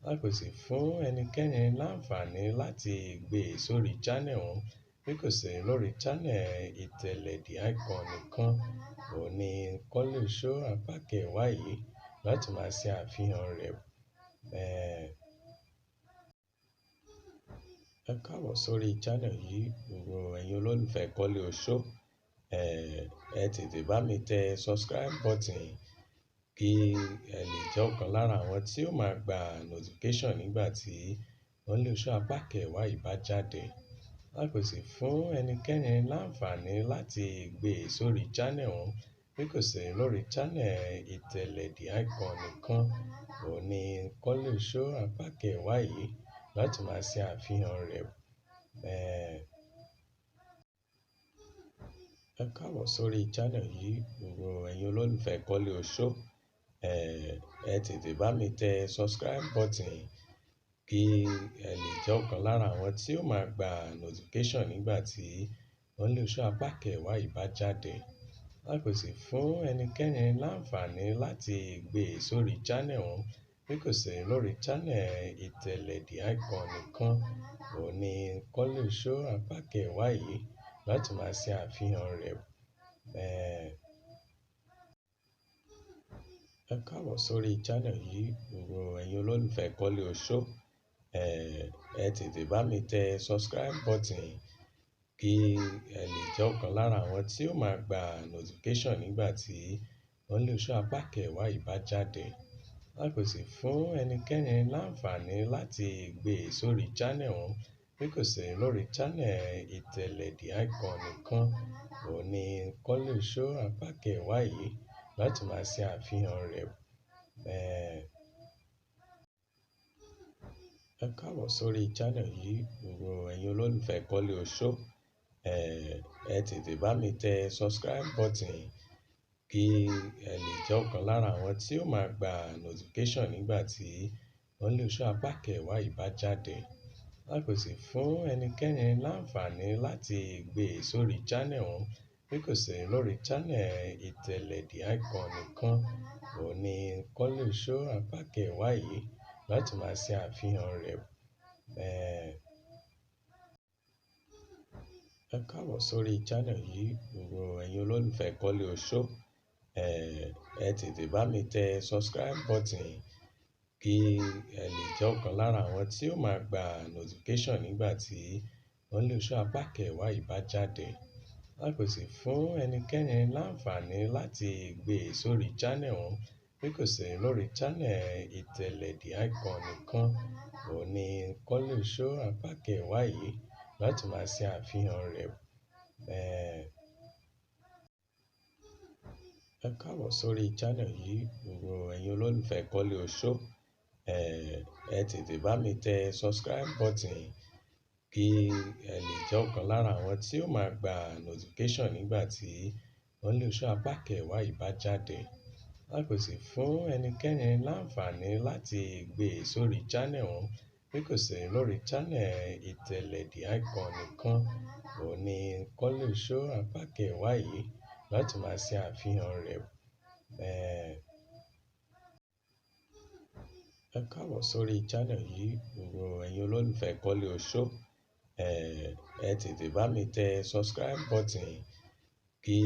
A kò sì fún ẹnikẹ́ni láǹfààní láti gbé e sórí channel wọn bí kò sí lórí channel ìtẹ̀lẹ̀ The Icon nìkan. Òun ni Only Show apá kẹwàá yìí láti máa ṣe àfihàn rẹ̀. Ẹ káàbọ̀ sórí channel yìí, gbogbo ẹ̀yin olólùfẹ́ Kọ́lé Show. Ẹ tètè bá mi tẹ subscribe button kí ẹ lè jẹ́ ọ̀kan lára àwọn tí ó máa gba notification nígbà tí Only Show apá kẹwàá yìí bá jáde. A kò sì fún ẹnikẹ́ni láǹfààní láti gbé e sórí channel wọn bí kò sí lórí channel ìtẹ̀lẹ̀ The Icon nìkan. Òun ni Only Show apá kẹwàá yìí láti máa ṣe àfihàn rẹ̀. Ẹ káàbọ̀ sórí channel yìí, gbogbo ẹ̀yin olólùfẹ́ Kọ́lé Oṣó. Ẹ tètè bá mi tẹ subscribe button kí ẹ lè jẹ́ ọ̀kan lára àwọn tí ó máa gba notification nígbà tí Kọ́lé Oṣó apá kẹwàá yìí bá jáde. A kò sì fún ẹnikẹ́ni láǹfààní láti gbé e sórí channel wọn bí kò sì lórí channel Ìtẹ̀lẹ̀ The Icon nìkan. Òun ni Kọ́lé Oṣó apá kẹwàá yìí láti máa ṣe àfihàn rẹ̀. Ẹ káàbọ̀ sórí channel yìí, gbogbo ẹ̀yin olólùfẹ́ Kọ́lé Oṣó. Ẹ tètè bá mi tẹ subscribe button kí ẹ lè jẹ́ ọ̀kan lára àwọn tí ó máa gba notification nígbà tí Kọ́lé Oṣó apá kẹwàá yìí bá jáde. A kò sì fún ẹnikẹ́ni láǹfààní láti gbé e sórí channel wọn bí kò sì lórí channel Ìtẹ̀lẹ̀ The Icon nìkan. Òun ni Kọ́lé Oṣó apá kẹwàá yìí láti máa ṣe àfihàn rẹ̀. Ẹ káàbọ̀ sórí channel yìí, gbogbo ẹ̀yin olólùfẹ́ Kọ́lé Oṣó. Ẹ tètè bá mi tẹ subscribe button kí ẹ lè jẹ́ ọ̀kan lára àwọn tí ó máa gba notification nígbà tí Kọ́lé Oṣó apá kẹwàá yìí bá jáde. A kò sì fún ẹnikẹ́ni láǹfààní láti gbé e sórí channel wọn bí kò sì lórí channel Ìtẹ̀lẹ̀ The Icon nìkan. Òun ni Kọ́lé Oṣó apá kẹwàá yìí láti máa ṣe àfihàn rẹ̀. Ẹ káàbọ̀ sórí channel yìí, gbogbo ẹ̀yin olólùfẹ́ Kọ́lé Oṣó. Ẹ tètè bá mi tẹ subscribe button kí ẹ lè jẹ́ ọ̀kan lára àwọn tí ó máa gba notification nígbà tí Kọ́lé Oṣó apá kẹwàá yìí bá jáde. A kò sì fún ẹnikẹ́ni láǹfààní láti gbé e sórí channel wọn bí kò sì lórí channel Ìtẹ̀lẹ̀ The Icon nìkan. Òun ni Kọ́lé Oṣó apá kẹwàá yìí láti máa ṣe àfihàn rẹ̀. Ẹ káàbọ̀ sórí channel yìí, gbogbo ẹ̀yin olólùfẹ́ Kọ́lé Oṣó. Ẹ tètè bá mi tẹ subscribe button kí ẹ lè jẹ́ ọ̀kan lára àwọn tí ó máa gba notification nígbà tí Kọ́lé Oṣó apá kẹwàá yìí bá jáde. A kò sì fún ẹnikẹ́ni láǹfààní láti gbé e sórí channel wọn bí kò sì lórí channel Ìtẹ̀lẹ̀ The Icon nìkan. Òun ni Kọ́lé Oṣó apá kẹwàá yìí láti máa ṣe àfihàn rẹ̀. Ẹ káàbọ̀ sórí channel yìí, gbogbo ẹ̀yin olólùfẹ́ Kọ́lé Oṣó. Ẹ tètè bá mi tẹ subscribe button kí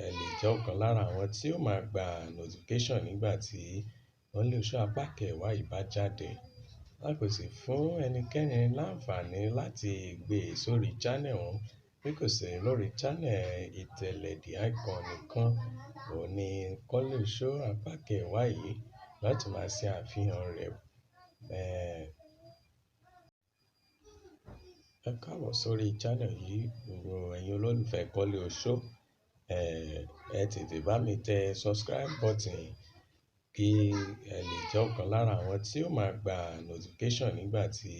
ẹ lè jẹ́ ọ̀kan lára àwọn tí ó máa gba notification nígbà tí Kọ́lé Oṣó apá kẹwàá yìí bá jáde. A kò sì fún ẹnikẹ́ni láǹfààní láti gbé e sórí channel wọn bí kò sì lórí channel Ìtẹ̀lẹ̀ The Icon nìkan. Òun ni Kọ́lé Oṣó apá kẹwàá yìí láti máa ṣe àfihàn rẹ̀. Ẹ káàbọ̀ sórí channel yìí, gbogbo ẹ̀yin olólùfẹ́ Kọ́lé Oṣó. Ẹ tètè bá mi tẹ subscribe button kí ẹ lè jẹ́ ọ̀kan lára àwọn tí ó máa gba notification nígbà tí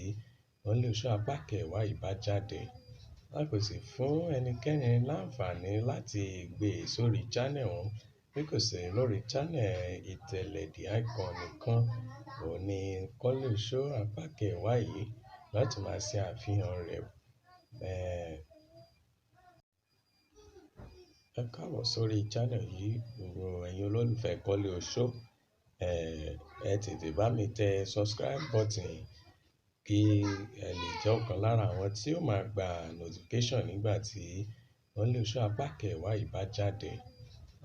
Kọ́lé Oṣó apá kẹwàá yìí bá jáde. A kò sì fún ẹnikẹ́ni láǹfààní láti gbé e sórí channel wọn bí kò sì lórí channel Ìtẹ̀lẹ̀ The Icon nìkan. Òun ni Kọ́lé Oṣó apá kẹwàá yìí láti máa ṣe àfihàn rẹ̀. Ẹ káàbọ̀ sórí channel yìí, gbogbo ẹ̀yin olólùfẹ́ Kọ́lé Oṣó. Ẹ tètè bá mi tẹ subscribe button kí ẹ lè jẹ́ ọ̀kan lára àwọn tí ó máa gba notification nígbà tí Kọ́lé Oṣó apá kẹwàá yìí bá jáde.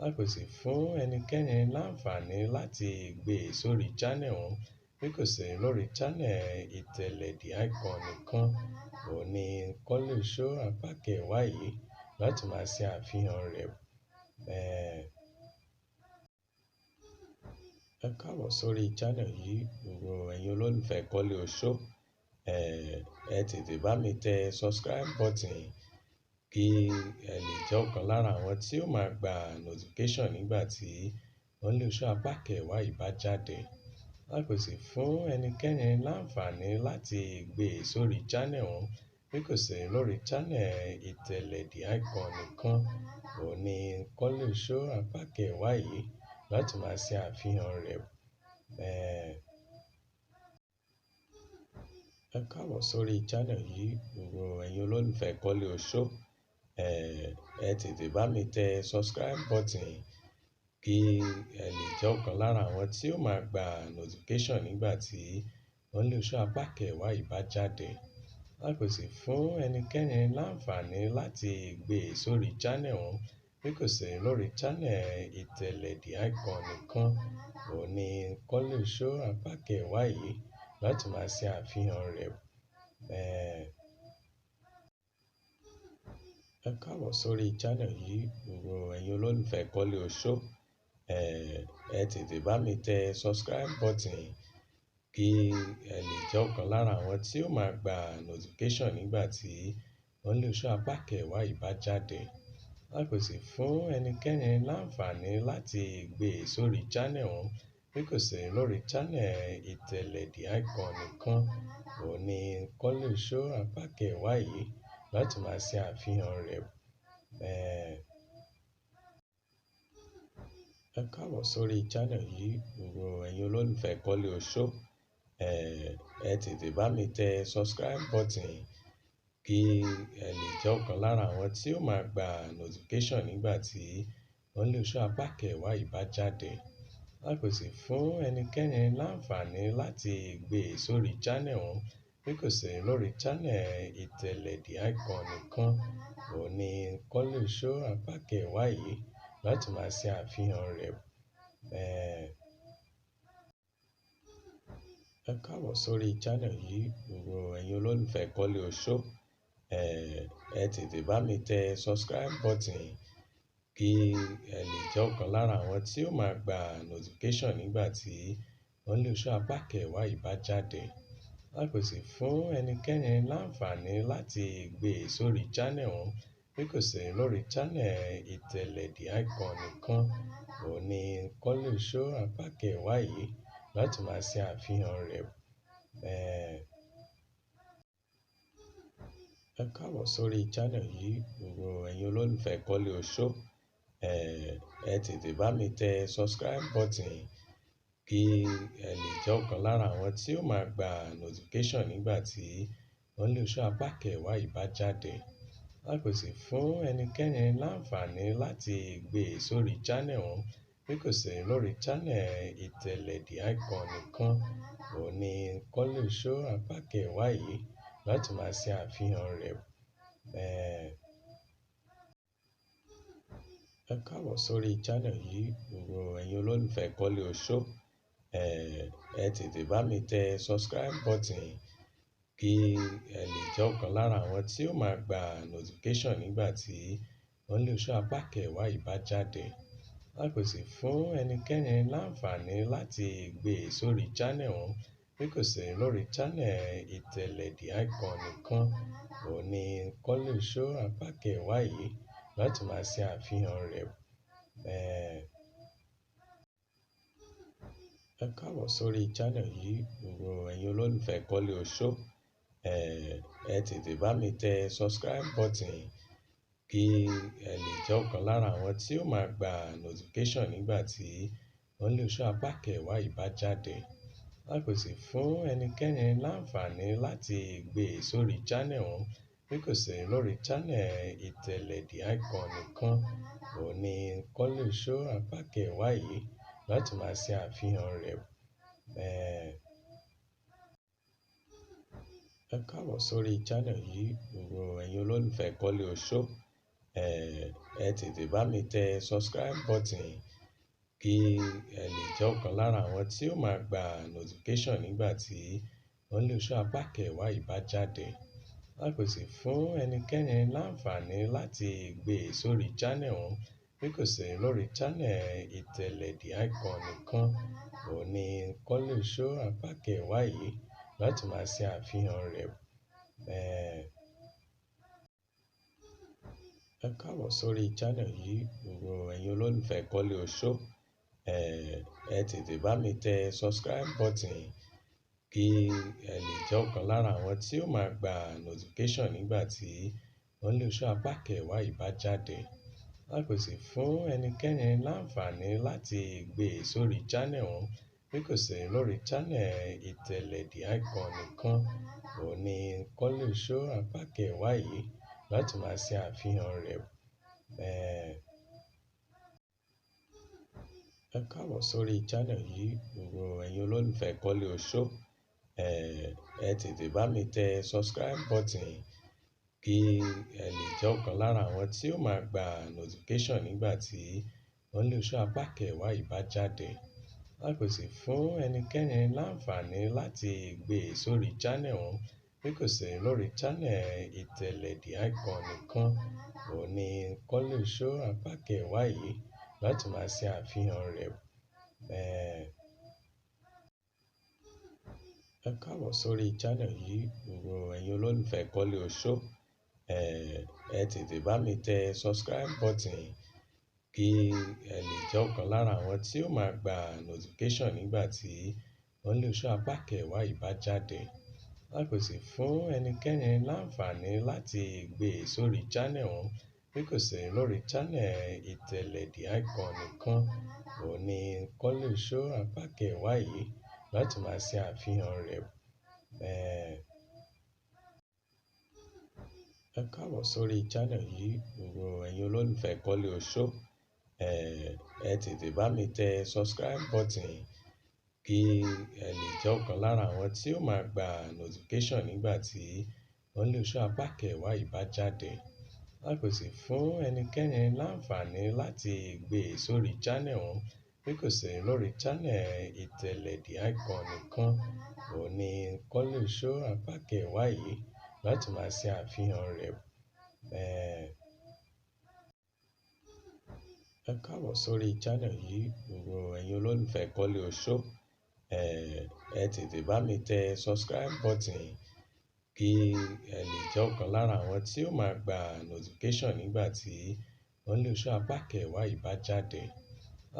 A kò sì fún ẹnikẹ́ni láǹfààní láti gbé e sórí channel wọn bí kò sì lórí channel Ìtẹ̀lẹ̀ The Icon nìkan. Òun ni Kọ́lé Oṣó apá kẹwàá yìí láti máa ṣe àfihàn rẹ̀. Ẹ káàbọ̀ sórí channel yìí, gbogbo ẹ̀yin olólùfẹ́ Kọ́lé Oṣó. Ẹ tètè bá mi tẹ subscribe button kí ẹ lè jẹ́ ọ̀kan lára àwọn tí ó máa gba notification nígbà tí Kọ́lé Oṣó apá kẹwàá yìí bá jáde. A kò sì fún ẹnikẹ́ni láǹfààní láti gbé e sórí channel wọn bí kò ṣe lórí channel ìtẹ̀lẹ̀ The Icon nìkan. Òun ni Kọ́lé Show apá kẹwàá yìí láti máa ṣe àfihàn rẹ̀. Ẹ káàbọ̀ sórí channel yìí, gbogbo ẹ̀yin olólùfẹ́ Kọ́lé Show. Ẹ tètè bá mi tẹ subscribe button kí ẹ lè jẹ́ ọ̀kan lára àwọn tí ó máa gba notification nígbà tí Kọ́lé Show apá kẹwàá yìí bá jáde. A kò sì fún ẹnikẹ́ni láǹfààní láti gbé e sórí channel wọn bí kò ṣe lórí channel ìtẹ̀lẹ̀ The Icon nìkan. Òun ni Kọ́lé Show apá kẹwàá yìí láti máa ṣe àfihàn rẹ̀. Ẹ káàbọ̀ sórí channel yìí, gbogbo ẹ̀yin olólùfẹ́ Kọ́lé Show. Ẹ tètè bá mi tẹ subscribe button kí ẹ lè jẹ́ ọ̀kan lára àwọn tí ó máa gba notification nígbà tí Kọ́lé Show apá kẹwàá yìí bá jáde. A kò sì fún ẹnikẹ́ni láǹfààní láti gbé e sórí channel wọn bí kò ṣe lórí channel ìtẹ̀lẹ̀ The Icon nìkan. Òun ni Kọ́lé Show apá kẹwàá yìí láti máa ṣe àfihàn rẹ̀. Ẹ káàbọ̀ sórí channel yìí, gbogbo ẹ̀yin olólùfẹ́ Kọ́lé Show. Ẹ tètè bá mi tẹ subscribe button kí ẹ lè jẹ́ ọ̀kan lára àwọn tí ó máa gba notification nígbà tí Kọ́lé Show apá kẹwàá yìí bá jáde. A kò sì fún ẹnikẹ́ni láǹfààní láti gbé e sórí channel wọn bí kò ṣe lórí channel ìtẹ̀lẹ̀ The Icon nìkan. Òun ni Kọ́lé Show apá kẹwàá yìí láti máa ṣe àfihàn rẹ̀. Ẹ káàbọ̀ sórí channel yìí, gbogbo ẹ̀yin olólùfẹ́ Kọ́lé Show. Ẹ tètè bá mi tẹ subscribe button kí ẹ lè jẹ́ ọ̀kan lára àwọn tí ó máa gba notification nígbà tí Kọ́lé Show apá kẹwàá yìí bá jáde. A kò sì fún ẹnikẹ́ni láǹfààní láti gbé e sórí channel wọn bí kò ṣe lórí channel ìtẹ̀lẹ̀ The Icon nìkan. Òun ni Kọ́lé Show apá kẹwàá yìí láti máa ṣe àfihàn rẹ̀. Ẹ káàbọ̀ sórí channel yìí, gbogbo ẹ̀yin olólùfẹ́ Kọ́lé Show. Ẹ tètè bá mi tẹ subscribe button kí ẹ lè jẹ́ ọ̀kan lára àwọn tí ó máa gba notification nígbà tí Kọ́lé Show apá kẹwàá yìí bá jáde. A kò sì fún ẹnikẹ́ni láǹfààní láti gbé e sórí channel wọn bí kò ṣe lórí channel ìtẹ̀lẹ̀ The Icon nìkan. Òun ni Kọ́lé Show apá kẹwàá yìí láti máa ṣe àfihàn rẹ̀. Ẹ káàbọ̀ sórí channel yìí, gbogbo ẹ̀yin olólùfẹ́ Kọ́lé Show. Ẹ tètè bá mi tẹ subscribe button kí ẹ lè jẹ́ ọ̀kan lára àwọn tí ó máa gba notification nígbà tí Kọ́lé Show apá kẹwàá yìí bá jáde. A kò sì fún ẹnikẹ́ni láǹfààní láti gbé e sórí channel wọn bí kò ṣe lórí channel ìtẹ̀lẹ̀ The Icon nìkan. Òun ni Kọ́lé Show apá kẹwàá yìí láti máa ṣe àfihàn rẹ̀. Ẹ káàbọ̀ sórí channel yìí, gbogbo ẹ̀yin olólùfẹ́ Kọ́lé Show. Ẹ tètè bá mi tẹ subscribe button kí ẹ lè jẹ́ ọ̀kan lára àwọn tí ó máa gba notification nígbà tí Kọ́lé Show apá kẹwàá yìí bá jáde. A kò sì fún ẹnikẹ́ni láǹfààní láti gbé e sórí channel wọn bí kò ṣe lórí channel ìtẹ̀lẹ̀ The Icon nìkan. Òun ni Kọ́lé Show apá kẹwàá yìí láti máa ṣe àfihàn rẹ̀. Ẹ káàbọ̀ sórí channel yìí, gbogbo ẹ̀yin olólùfẹ́ Kọ́lé Show. Ẹ tètè bá mi tẹ subscribe button kí ẹ lè jẹ́ ọ̀kan lára àwọn tí ó máa gba notification nígbà tí Kọ́lé Show apá kẹwàá yìí bá jáde. A kò sì fún ẹnikẹ́ni láǹfààní láti gbé e sórí channel wọn bí kò ṣe lórí channel ìtẹ̀lẹ̀ The Icon nìkan. Òun ni Kọ́lé Show apá kẹwàá yìí láti máa ṣe àfihàn rẹ̀. Ẹ káàbọ̀ sórí channel yìí, gbogbo ẹ̀yin olólùfẹ́ Kọ́lé Show. Ẹ tètè bá mi tẹ subscribe button kí ẹ lè jẹ́ ọ̀kan lára àwọn tí ó máa gba notification nígbà tí Only Show apá kẹwàá yìí bá jáde. A kò sì fún ẹnikẹ́ni láǹfààní láti gbé e sórí channel wọn bí kò ṣe lórí channel ìtẹ̀lẹ̀ The Icon nìkan. Òun ni Only Show apá kẹwàá yìí láti máa ṣe àfihàn rẹ̀. Ẹ káàbọ̀ sórí channel yìí, gbogbo ẹ̀yin olólùfẹ́ Kọ́lé Show. Ẹ tètè bá mi tẹ subscribe button kí ẹ lè jẹ́ ọ̀kan lára àwọn tí ó máa gba notification nígbà tí Only Show apá kẹwàá yìí bá jáde. A kò sì fún ẹnikẹ́ni láǹfààní láti gbé e sórí channel wọn bí kò ṣe lórí channel ìtẹ̀lẹ̀ The Icon nìkan. Òun ni Only Show apá kẹwàá yìí láti máa ṣe àfihàn rẹ̀. Ẹ káàbọ̀ sórí channel yìí, gbogbo ẹ̀yin olólùfẹ́ Kọ́lé Show. Ẹ tètè bá mi tẹ subscribe button kí ẹ lè jẹ́ ọ̀kan lára àwọn tí ó máa gba notification nígbà tí Only Show apá kẹwàá yìí bá jáde. A kò sì fún ẹnikẹ́ni láǹfààní láti gbé e sórí channel wọn bí kò ṣe lórí channel ìtẹ̀lẹ̀ The Icon nìkan. Òun ni Only Show apá kẹwàá yìí láti máa ṣe àfihàn rẹ̀. Ẹ káàbọ̀ sórí channel yìí, gbogbo ẹ̀yin olólùfẹ́ Kọ́lé Show. Ẹ tètè bá mi tẹ subscribe button kí ẹ lè jẹ́ ọ̀kan lára àwọn tí ó máa gba notification nígbà tí Only Show apá kẹwàá yìí bá jáde. A kò sì fún ẹnikẹ́ni láǹfààní láti gbé e sórí channel wọn bí kò ṣe lórí channel ìtẹ̀lẹ̀ The Icon nìkan. Òun ni Only Show apá kẹwàá yìí láti máa ṣe àfihàn rẹ̀. Ẹ káàbọ̀ sórí channel yìí, gbogbo ẹ̀yin olólùfẹ́ Kọ́lé Show. Ẹ tètè bá mi tẹ subscribe button kí ẹ lè jẹ́ ọ̀kan lára àwọn tí ó máa gba notification nígbà tí Only Show apá kẹwàá yìí bá jáde.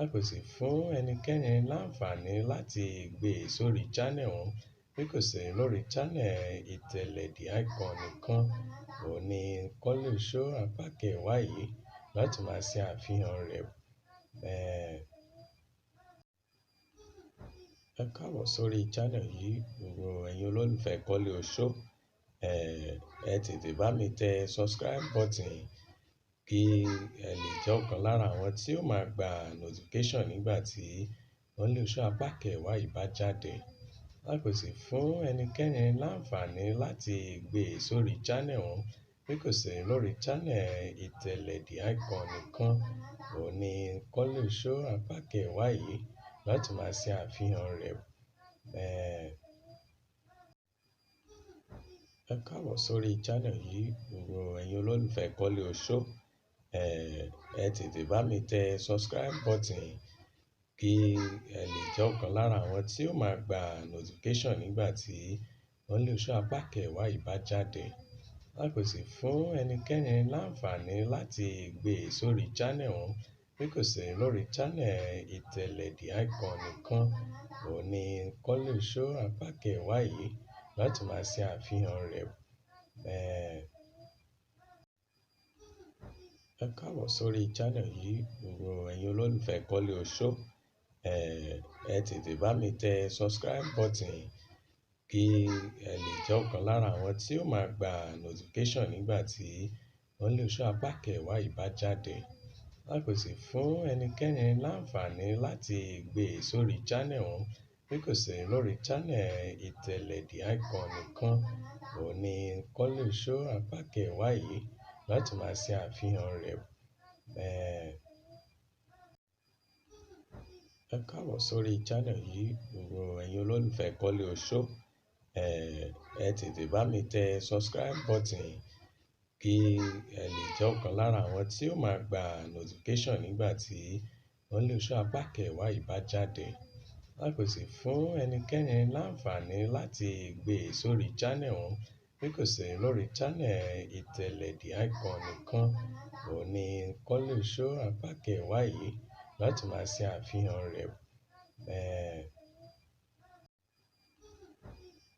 A kò sì fún ẹnikẹ́ni láǹfààní láti gbé e sórí channel wọn bí kò ṣe lórí channel ìtẹ̀lẹ̀ The Icon nìkan. Òun ni Only Show apá kẹwàá yìí láti máa ṣe àfihàn rẹ̀. Ẹ káàbọ̀ sórí channel yìí, gbogbo ẹ̀yin olólùfẹ́ Kọ́lé Show. Ẹ tètè bá mi tẹ subscribe button kí ẹ lè jẹ́ ọ̀kan lára àwọn tí ó máa gba notification nígbà tí Only Show apá kẹwàá yìí bá jáde. A kò sì fún ẹnikẹ́ni láǹfààní láti gbé e sórí channel wọn bí kò ṣe lórí channel ìtẹ̀lẹ̀ The Icon nìkan. Òun ni Only Show apá kẹwàá yìí láti máa ṣe àfihàn rẹ̀. Ẹ káàbọ̀ sórí channel yìí, gbogbo ẹ̀yin olólùfẹ́ Kọ́lé Show. Ẹ tètè bá mi tẹ subscribe button kí ẹ lè jẹ́ ọ̀kan lára àwọn tí ó máa gba notification nígbà tí Only Show apá kẹwàá yìí bá jáde. A kò sì fún ẹnikẹ́ni láǹfààní láti gbé e sórí channel wọn bí kò ṣe lórí channel ìtẹ̀lẹ̀ The Icon nìkan. Òun ni Only Show apá kẹwàá yìí láti máa ṣe àfihàn rẹ̀. Ẹ káàbọ̀ sórí channel yìí, gbogbo ẹ̀yin olólùfẹ́ Kọ́lé Show. Ẹ tètè bá mi tẹ subscribe button kí ẹ lè jẹ́ ọ̀kan lára àwọn tí ó máa gba notification nígbà tí Only Show apá kẹwàá yìí bá jáde. A kò sì fún ẹnikẹ́ni láǹfààní láti gbé e sórí channel wọn bí kò ṣe lórí channel ìtẹ̀lẹ̀ The Icon nìkan. Òun ni Only Show apá kẹwàá yìí láti máa ṣe àfihàn rẹ̀. Ẹ káàbọ̀ sórí channel yìí, gbogbo ẹ̀yin olólùfẹ́ Kọ́lé Show. Ẹ tètè bá mi tẹ subscribe button kí ẹ lè jẹ́ ọ̀kan lára àwọn tí ó máa gba notification nígbà tí Only Show apá kẹwàá yìí bá jáde. A kò sì fún ẹnikẹ́ni láǹfààní láti gbé e sórí channel wọn bí kò ṣe lórí channel ìtẹ̀lẹ̀ The Icon nìkan. Òun ni Only Show apá kẹwàá yìí láti máa ṣe àfihàn rẹ̀.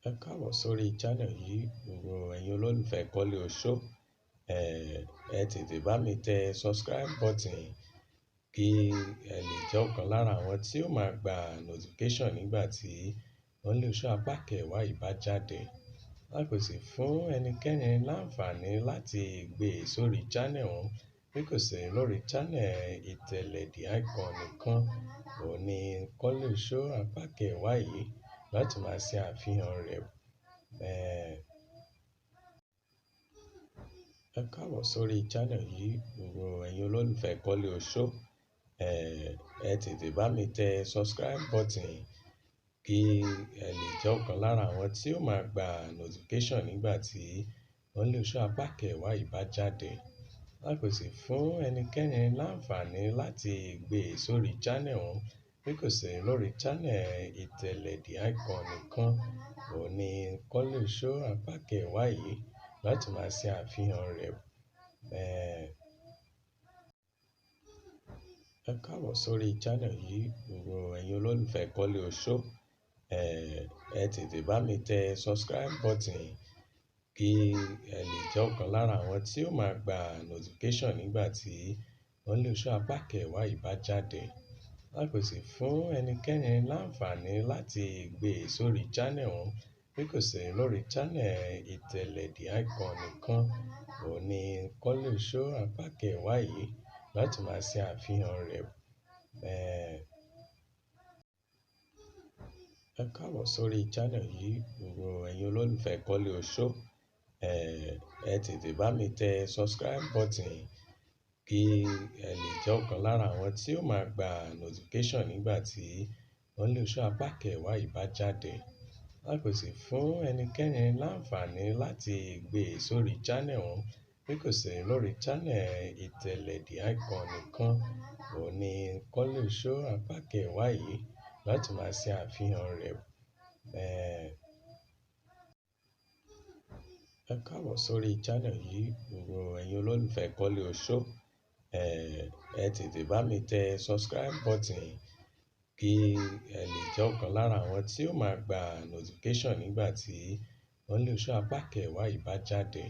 Ẹ káàbọ̀ sórí channel yìí, gbogbo ẹ̀yin olólùfẹ́ Kọ́lé Oṣó. Ẹ tètè bá mi tẹ subscribe button kí ẹ lè jẹ́ ọ̀kan lára àwọn tí ó máa gba notification nígbà tí Kọ́lé Oṣó apá kẹwàá yìí bá jáde. A kò sì fún ẹnikẹ́ni láǹfààní láti gbé e sórí channel wọn bí kò sì lórí channel Ìtẹ̀lẹ̀ The Icon nìkan. Òun ni Kọ́lé Oṣó apá kẹwàá yìí láti máa ṣe àfihàn rẹ̀. Ẹ káàbọ̀ sórí channel yìí, gbogbo ẹ̀yin olólùfẹ́ Kọ́lé Oṣó. Ẹ tètè bá mi tẹ subscribe button kí ẹ lè jẹ́ ọ̀kan lára àwọn tí ó máa gba notification nígbà tí Kọ́lé Oṣó apá kẹwàá yìí bá jáde. A kò sì fún ẹnikẹ́ni láǹfààní láti gbé e sórí channel wọn bí kò sì lórí channel Ìtẹ̀lẹ̀ The Icon nìkan. Òun ni Kọ́lé Oṣó apá kẹwàá yìí láti máa ṣe àfihàn rẹ̀. Ẹ káàbọ̀ sórí channel yìí, gbogbo ẹ̀yin olólùfẹ́ Kọ́lé Oṣó. Ẹ tètè bá mi tẹ subscribe button kí ẹ lè jẹ́ ọ̀kan lára àwọn tí ó máa gba notification nígbà tí Kọ́lé Oṣó apá kẹwàá yìí bá jáde. A kò sì fún ẹnikẹ́ni láǹfààní láti gbé e sórí channel wọn bí kò sì lórí channel Ìtẹ̀lẹ̀ The Icon nìkan. Òun ni Kọ́lé Oṣó apá kẹwàá yìí láti máa ṣe àfihàn rẹ̀. Ẹ káàbọ̀ sórí channel yìí, gbogbo ẹ̀yin olólùfẹ́ Kọ́lé Oṣó. Ẹ tètè bá mi tẹ subscribe button kí ẹ lè jẹ́ ọ̀kan lára àwọn tí ó máa gba notification nígbà tí Kọ́lé Oṣó apá kẹwàá yìí bá jáde. A kò sì fún ẹnikẹ́ni láǹfààní láti gbé e sórí channel wọn bí kò sì lórí channel Ìtẹ̀lẹ̀ The Icon nìkan. Òun ni Kọ́lé Oṣó apá kẹwàá yìí láti máa ṣe àfihàn rẹ̀. Ẹ káàbọ̀ sórí channel yìí, gbogbo ẹ̀yin olólùfẹ́ Kọ́lé Oṣó. Ẹ tètè bá mi tẹ subscribe button kí ẹ lè jẹ́ ọ̀kan lára àwọn tí ó máa gba notification nígbà tí Kọ́lé Oṣó apá kẹwàá yìí bá jáde.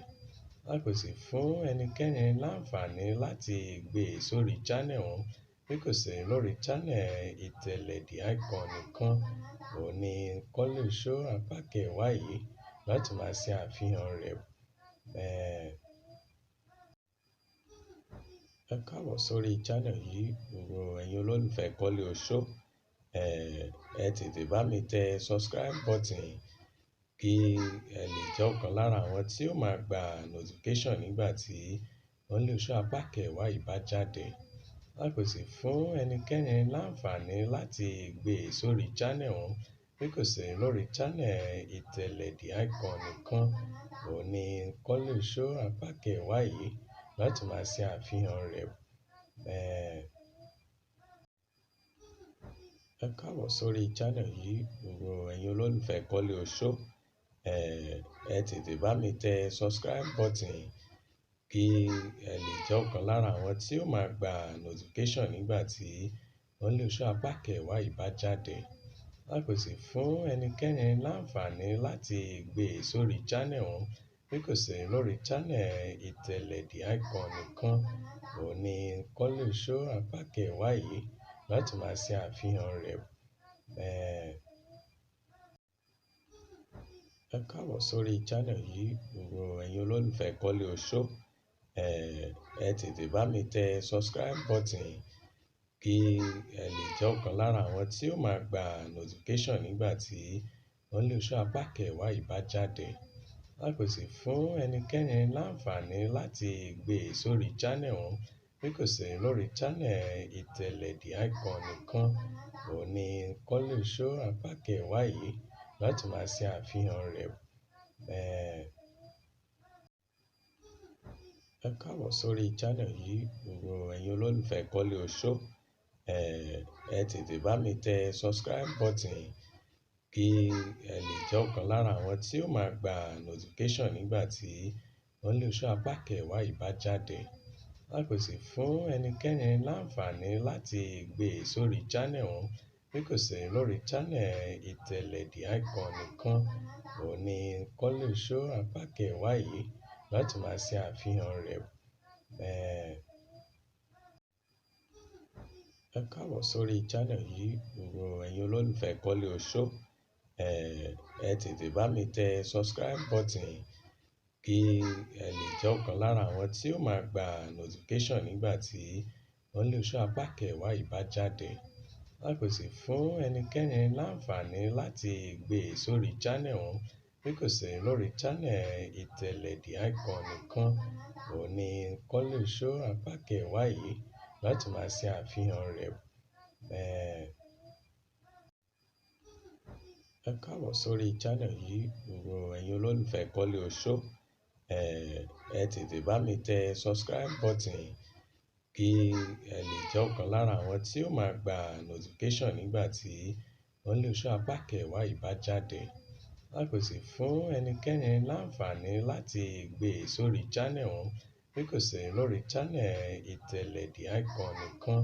A kò sì fún ẹnikẹ́ni láǹfààní láti gbé e sórí channel wọn bí kò sì lórí channel Ìtẹ̀lẹ̀ The Icon nìkan. Òun ni Kọ́lé Oṣó apá kẹwàá yìí láti máa ṣe àfihàn rẹ̀. Ẹ káàbọ̀ sórí channel yìí, gbogbo ẹ̀yin olólùfẹ́ Kọ́lé Oṣó. Ẹ tètè bá mi tẹ subscribe button kí ẹ lè jẹ́ ọ̀kan lára àwọn tí ó máa gba notification nígbà tí Kọ́lé Oṣó apá kẹwàá yìí bá jáde. A kò sì fún ẹnikẹ́ni láǹfààní láti gbé e sórí channel wọn bí kò sì lórí channel Ìtẹ̀lẹ̀ The Icon nìkan. Òun ni Kọ́lé Oṣó apá kẹwàá yìí láti máa ṣe àfihàn rẹ̀. Ẹ káàbọ̀ sórí channel yìí, gbogbo ẹ̀yin olólùfẹ́ Kọ́lé Oṣó. Ẹ tètè bá mi tẹ subscribe button kí ẹ lè jẹ́ ọ̀kan lára àwọn tí ó máa gba notification nígbà tí Kọ́lé Oṣó apá kẹwàá yìí bá jáde. A kò sì fún ẹnikẹ́ni láǹfààní láti gbé e sórí channel wọn bí kò sì lórí channel Ìtẹ̀lẹ̀ The Icon nìkan. Òun ni Kọ́lé Oṣó apá kẹwàá yìí láti máa ṣe àfihàn rẹ̀. Ẹ káàbọ̀ sórí channel yìí, gbogbo ẹ̀yin olólùfẹ́ Kọ́lé Oṣó. Ẹ tètè bá mi tẹ subscribe button kí ẹ lè jẹ́ ọ̀kan lára àwọn tí ó máa gba notification nígbà tí Kọ́lé Oṣó apá kẹwàá yìí bá jáde. A kò sì fún ẹnikẹ́ni láǹfààní láti gbé e sórí channel wọn bí kò sì lórí channel Ìtẹ̀lẹ̀ The Icon nìkan. Òun ni Kọ́lé Oṣó apá kẹwàá yìí láti máa ṣe àfihàn rẹ̀. Ẹ káàbọ̀ sórí channel yìí, gbogbo ẹ̀yin olólùfẹ́ Kọ́lé Oṣó. Ẹ tètè bá mi tẹ subscribe button kí ẹ lè jẹ́ ọ̀kan lára àwọn tí ó máa gba notification nígbà tí Kọ́lé Oṣó apá kẹwàá yìí bá jáde. A kò sì fún ẹnikẹ́ni láǹfààní láti gbé e sórí channel wọn bí kò ṣe lórí channel ìtẹ̀lẹ̀ The Icon nìkan. Òun ni Kọ́lé Show apá kẹwàá yìí láti máa ṣe àfihàn rẹ̀. Ẹ káàbọ̀ sórí channel yìí, gbogbo ẹ̀yin olólùfẹ́ Kọ́lé Show. Ẹ tètè bá mi tẹ subscribe button kí ẹ lè jẹ́ ọ̀kan lára àwọn tí ó máa gba notification nígbà tí Kọ́lé Show apá kẹwàá yìí bá jáde. A kò sì fún ẹnikẹ́ni láǹfààní láti gbé e sórí channel wọn bí kò ṣe lórí channel ìtẹ̀lẹ̀ The Icon nìkan. Òun ni Kọ́lé Show apá kẹwàá yìí láti máa ṣe àfihàn rẹ̀. Ẹ káàbọ̀ sórí channel yìí, gbogbo ẹ̀yin olólùfẹ́ Kọ́lé Show. Ẹ tètè bá mi tẹ subscribe button kí ẹ lè jẹ́ ọ̀kan lára àwọn tí ó máa gba notification nígbà tí Kọ́lé Show apá kẹwàá yìí bá jáde. A kò sì fún ẹnikẹ́ni láǹfààní láti gbé e sórí channel wọn bí kò ṣe lórí channel ìtẹ̀lẹ̀ The Icon nìkan.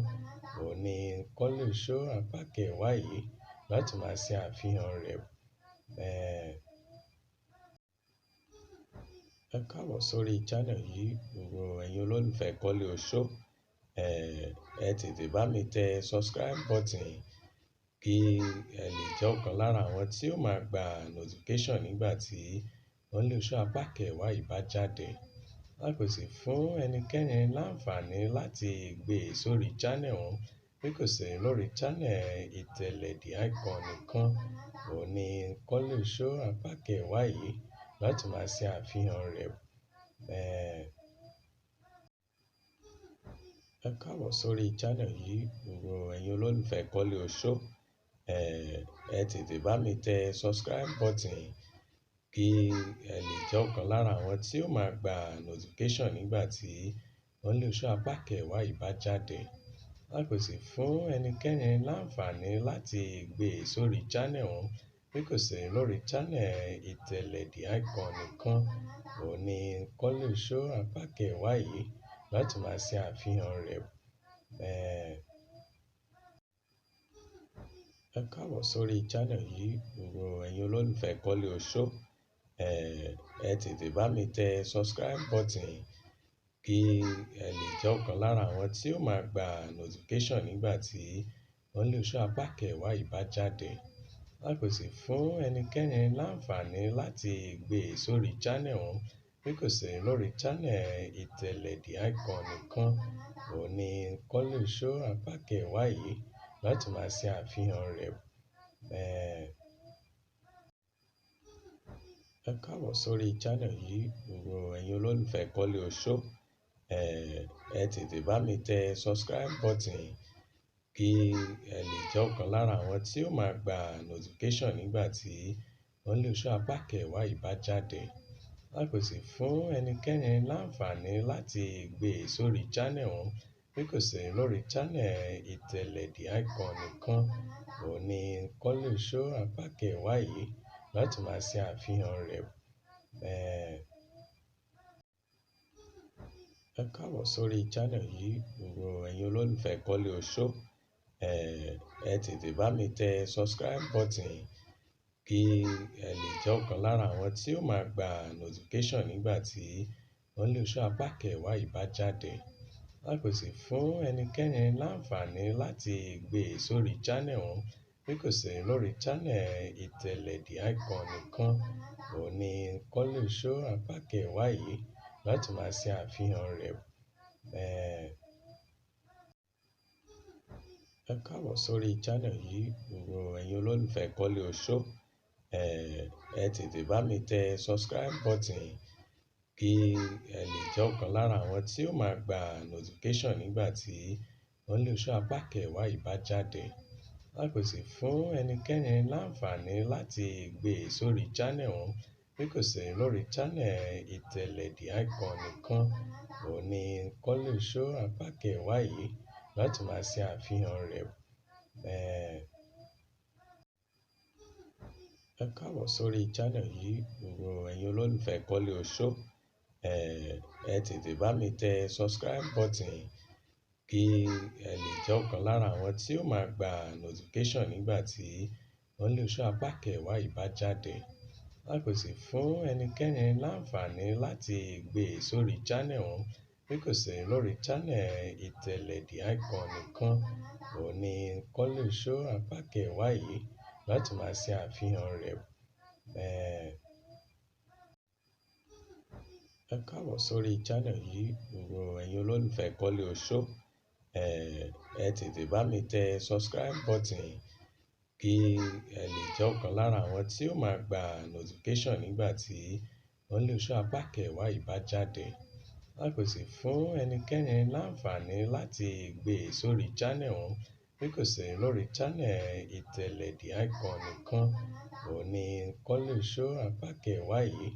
Òun ni Kọ́lé Show apá kẹwàá yìí láti máa ṣe àfihàn rẹ̀. Ẹ káàbọ̀ sórí channel yìí, gbogbo ẹ̀yin olólùfẹ́ Kọ́lé Show. Ẹ tètè bá mi tẹ subscribe button kí ẹ lè jẹ́ ọ̀kan lára àwọn tí ó máa gba notification nígbà tí Kọ́lé Show apá kẹwàá yìí bá jáde. A kò sì fún ẹnikẹ́ni láǹfààní láti gbé e sórí channel wọn bí kò ṣe lórí channel ìtẹ̀lẹ̀ The Icon nìkan. Òun ni Kọ́lé Show apá kẹwàá yìí láti máa ṣe àfihàn rẹ̀. Ẹ káàbọ̀ sórí channel yìí, gbogbo ẹ̀yin olólùfẹ́ Kọ́lé Show. Ẹ tètè bá mi tẹ subscribe button kí ẹ lè jẹ́ ọ̀kan lára àwọn tí ó máa gba notification nígbà tí Kọ́lé Show apá kẹwàá yìí bá jáde. A kò sì fún ẹnikẹ́ni láǹfààní láti gbé e sórí channel wọn bí kò ṣe lórí channel ìtẹ̀lẹ̀ The Icon nìkan. Òun ni Kọ́lé Show apá kẹwàá yìí láti máa ṣe àfihàn rẹ̀. Ẹ káàbọ̀ sórí channel yìí, gbogbo ẹ̀yin olólùfẹ́ Kọ́lé Show. Ẹ tètè bá mi tẹ subscribe button kí ẹ lè jẹ́ ọ̀kan lára àwọn tí ó máa gba notification nígbà tí Kọ́lé Show apá kẹwàá yìí bá jáde. A kò sì fún ẹnikẹ́ni láǹfààní láti gbé e sórí channel wọn bí kò ṣe lórí channel ìtẹ̀lẹ̀ The Icon nìkan. Òun ni Kọ́lé Show apá kẹwàá yìí láti máa ṣe àfihàn rẹ̀. Ẹ káàbọ̀ sórí channel yìí, gbogbo ẹ̀yin olólùfẹ́ Kọ́lé Show. Ẹ tètè bá mi tẹ subscribe button kí ẹ lè jẹ́ ọ̀kan lára àwọn tí ó máa gba notification nígbà tí Kọ́lé Show apá kẹwàá yìí bá jáde. A kò sì fún ẹnikẹ́ni láǹfààní láti gbé e sórí channel wọn bí kò ṣe lórí channel ìtẹ̀lẹ̀ The Icon nìkan. Òun ni Kọ́lé Show apá kẹwàá yìí láti máa ṣe àfihàn rẹ̀. Ẹ káàbọ̀ sórí channel yìí, gbogbo ẹ̀yin olólùfẹ́ Kọ́lé Show. Ẹ tètè bá mi tẹ subscribe button kí ẹ lè jẹ́ ọ̀kan lára àwọn tí ó máa gba notification nígbà tí Kọ́lé Show apá kẹwàá yìí bá jáde. A kò sì fún ẹnikẹ́ni láǹfààní láti gbé e sórí channel wọn bí kò ṣe lórí channel ìtẹ̀lẹ̀ The Icon nìkan. Òun ni Kọ́lé Show apá kẹwàá yìí láti máa ṣe àfihàn rẹ̀. Ẹ káàbọ̀ sórí channel yìí, gbogbo ẹ̀yin olólùfẹ́ Kọ́lé Show. Ẹ tètè bá mi tẹ subscribe button kí ẹ lè jẹ́ ọ̀kan lára àwọn tí ó máa gba notification nígbà tí Kọ́lé Show apá kẹwàá yìí bá jáde. A kò sì fún ẹnikẹ́ni láǹfààní láti gbé e sórí channel wọn bí kò ṣe lórí channel ìtẹ̀lẹ̀ The Icon nìkan. Òun ni Kọ́lé Show apá kẹwàá yìí láti máa ṣe àfihàn rẹ̀. Ẹ káàbọ̀ sórí channel yìí, gbogbo ẹ̀yin olólùfẹ́ Kọ́lé Show. Ẹ tètè bá mi tẹ subscribe button kí ẹ lè jẹ́ ọ̀kan lára àwọn tí ó máa gba notification nígbà tí Only Show apá kẹwàá yìí bá jáde. A kò sì fún ẹnikẹ́ni láǹfààní láti gbé e sórí channel wọn bí kò ṣe lórí channel ìtẹ̀lẹ̀ The Icon nìkan. Òun ni Only Show apá kẹwàá yìí láti máa ṣe àfihàn rẹ̀. Ẹ káàbọ̀ sórí channel yìí, gbogbo ẹ̀yin olólùfẹ́ Kọ́lé Show. Ẹ tètè bá mi tẹ subscribe button kí ẹ lè jẹ́ ọ̀kan lára àwọn tí ó máa gba notification nígbà tí Only Show apá kẹwàá yìí bá jáde. A kò sì fún ẹnikẹ́ni láǹfààní láti gbé e sórí channel wọn bí kò ṣe lórí channel ìtẹ̀lẹ̀ The Icon nìkan. Òun ni Only Show apá kẹwàá yìí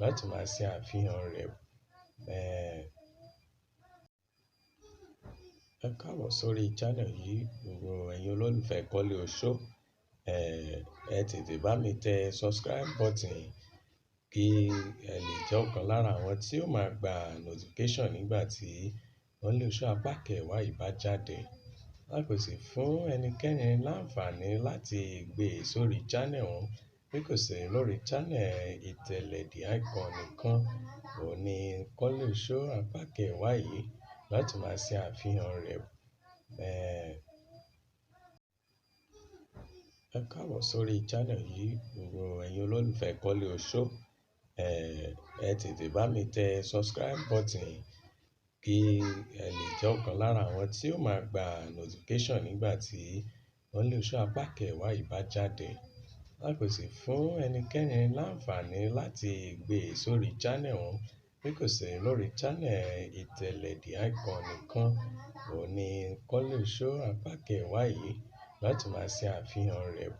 láti máa ṣe àfihàn rẹ̀. Ẹ káàbọ̀ sórí channel yìí, gbogbo ẹ̀yin olólùfẹ́ Kọ́lé Show. Ẹ tètè bá mi tẹ subscribe button kí ẹ lè jẹ́ ọ̀kan lára àwọn tí ó máa gba notification nígbà tí Only Show apá kẹwàá yìí bá jáde. A kò sì fún ẹnikẹ́ni láǹfààní láti gbé e sórí channel wọn bí kò ṣe lórí channel ìtẹ̀lẹ̀ The Icon nìkan. Òun ni Only Show apá kẹwàá yìí láti máa ṣe àfihàn rẹ̀. Ẹ káàbọ̀ sórí channel yìí, gbogbo ẹ̀yin olólùfẹ́ Kọ́lé Show. Ẹ tètè bá mi tẹ subscribe button kí ẹ lè jẹ́ ọ̀kan lára àwọn tí ó máa gba notification nígbà tí Only Show apá kẹwàá yìí bá jáde. A kò sì fún ẹnikẹ́ni láǹfààní láti gbé e sórí channel wọn bí kò ṣe lórí channel ìtẹ̀lẹ̀ The Icon nìkan. Òun ni Only Show apá kẹwàá yìí láti máa ṣe àfihàn rẹ̀.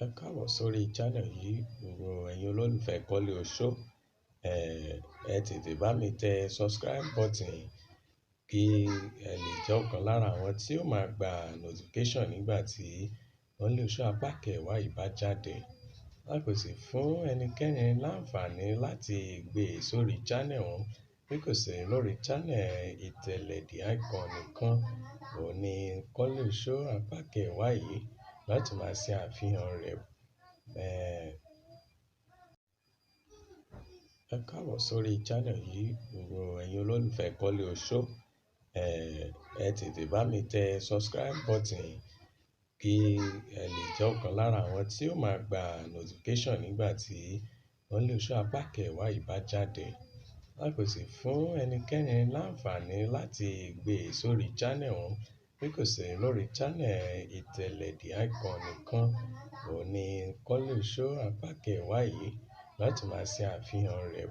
Ẹ káàbọ̀ sórí channel yìí, gbogbo ẹ̀yin olólùfẹ́ Kọ́lé Show. Ẹ tètè bá mi tẹ subscribe button kí ẹ lè jẹ́ ọ̀kan lára àwọn tí ó máa gba notification nígbà tí Only Show apá kẹwàá yìí bá jáde. A kò sì fún ẹnikẹ́ni láǹfààní láti gbé e sórí channel wọn bí kò ṣe lórí channel ìtẹ̀lẹ̀ The Icon nìkan. Òun ni Only Show apá kẹwàá yìí láti máa ṣe àfihàn rẹ̀. Ẹ káàbọ̀ sórí channel yìí, gbogbo ẹ̀yin olólùfẹ́ Kọ́lé Show. Ẹ tètè bá mi tẹ subscribe button kí ẹ lè jẹ́ ọ̀kan lára àwọn tí ó máa gba notification nígbà tí Only Show apá kẹwàá yìí bá jáde. A kò sì fún ẹnikẹ́ni láǹfààní láti gbé e sórí channel wọn bí kò ṣe lórí channel ìtẹ̀lẹ̀ The Icon nìkan. Òun ni Only Show apá kẹwàá yìí láti máa ṣe àfihàn rẹ̀.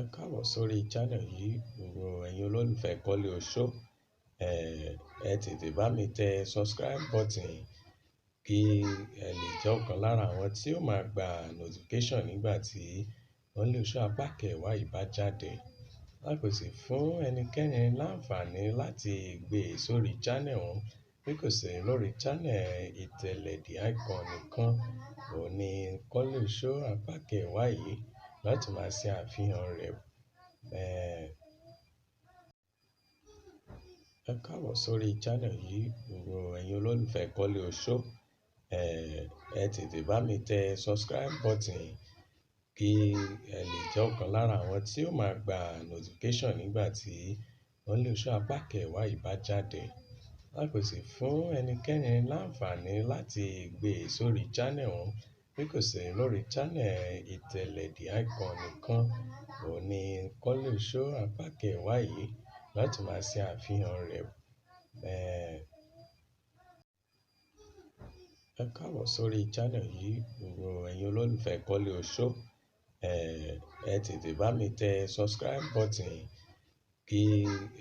Ẹ káàbọ̀ sórí channel yìí, gbogbo ẹ̀yin olólùfẹ́ Kọ́lé Show. Ẹ tètè bá mi tẹ subscribe button kí ẹ lè jẹ́ ọ̀kan lára àwọn tí ó máa gba notification nígbà tí Only Show apá kẹwàá yìí bá jáde. A kò sì fún ẹnikẹ́ni láǹfààní láti gbé e sórí channel wọn bí kò ṣe lórí channel ìtẹ̀lẹ̀ The Icon nìkan. Òun ni Only Show apá kẹwàá yìí láti máa ṣe àfihàn rẹ̀. Ẹ káàbọ̀ sórí channel yìí, gbogbo ẹ̀yin olólùfẹ́ Kọ́lé Show. Ẹ tètè bá mi tẹ subscribe button kí ẹ lè jẹ́ ọ̀kan lára àwọn tí ó máa gba notification nígbà tí Only Show apá kẹwàá yìí bá jáde. A kò sì fún ẹnikẹ́ni láǹfààní láti gbé e sórí channel wọn bí kò ṣe lórí channel ìtẹ̀lẹ̀ The Icon nìkan. Òun ni Only Show apá kẹwàá yìí láti máa ṣe àfihàn rẹ̀. Ẹ káàbọ̀ sórí channel yìí, gbogbo ẹ̀yin olólùfẹ́ Kọ́lé Show. Ẹ tètè bá mi tẹ subscribe button kí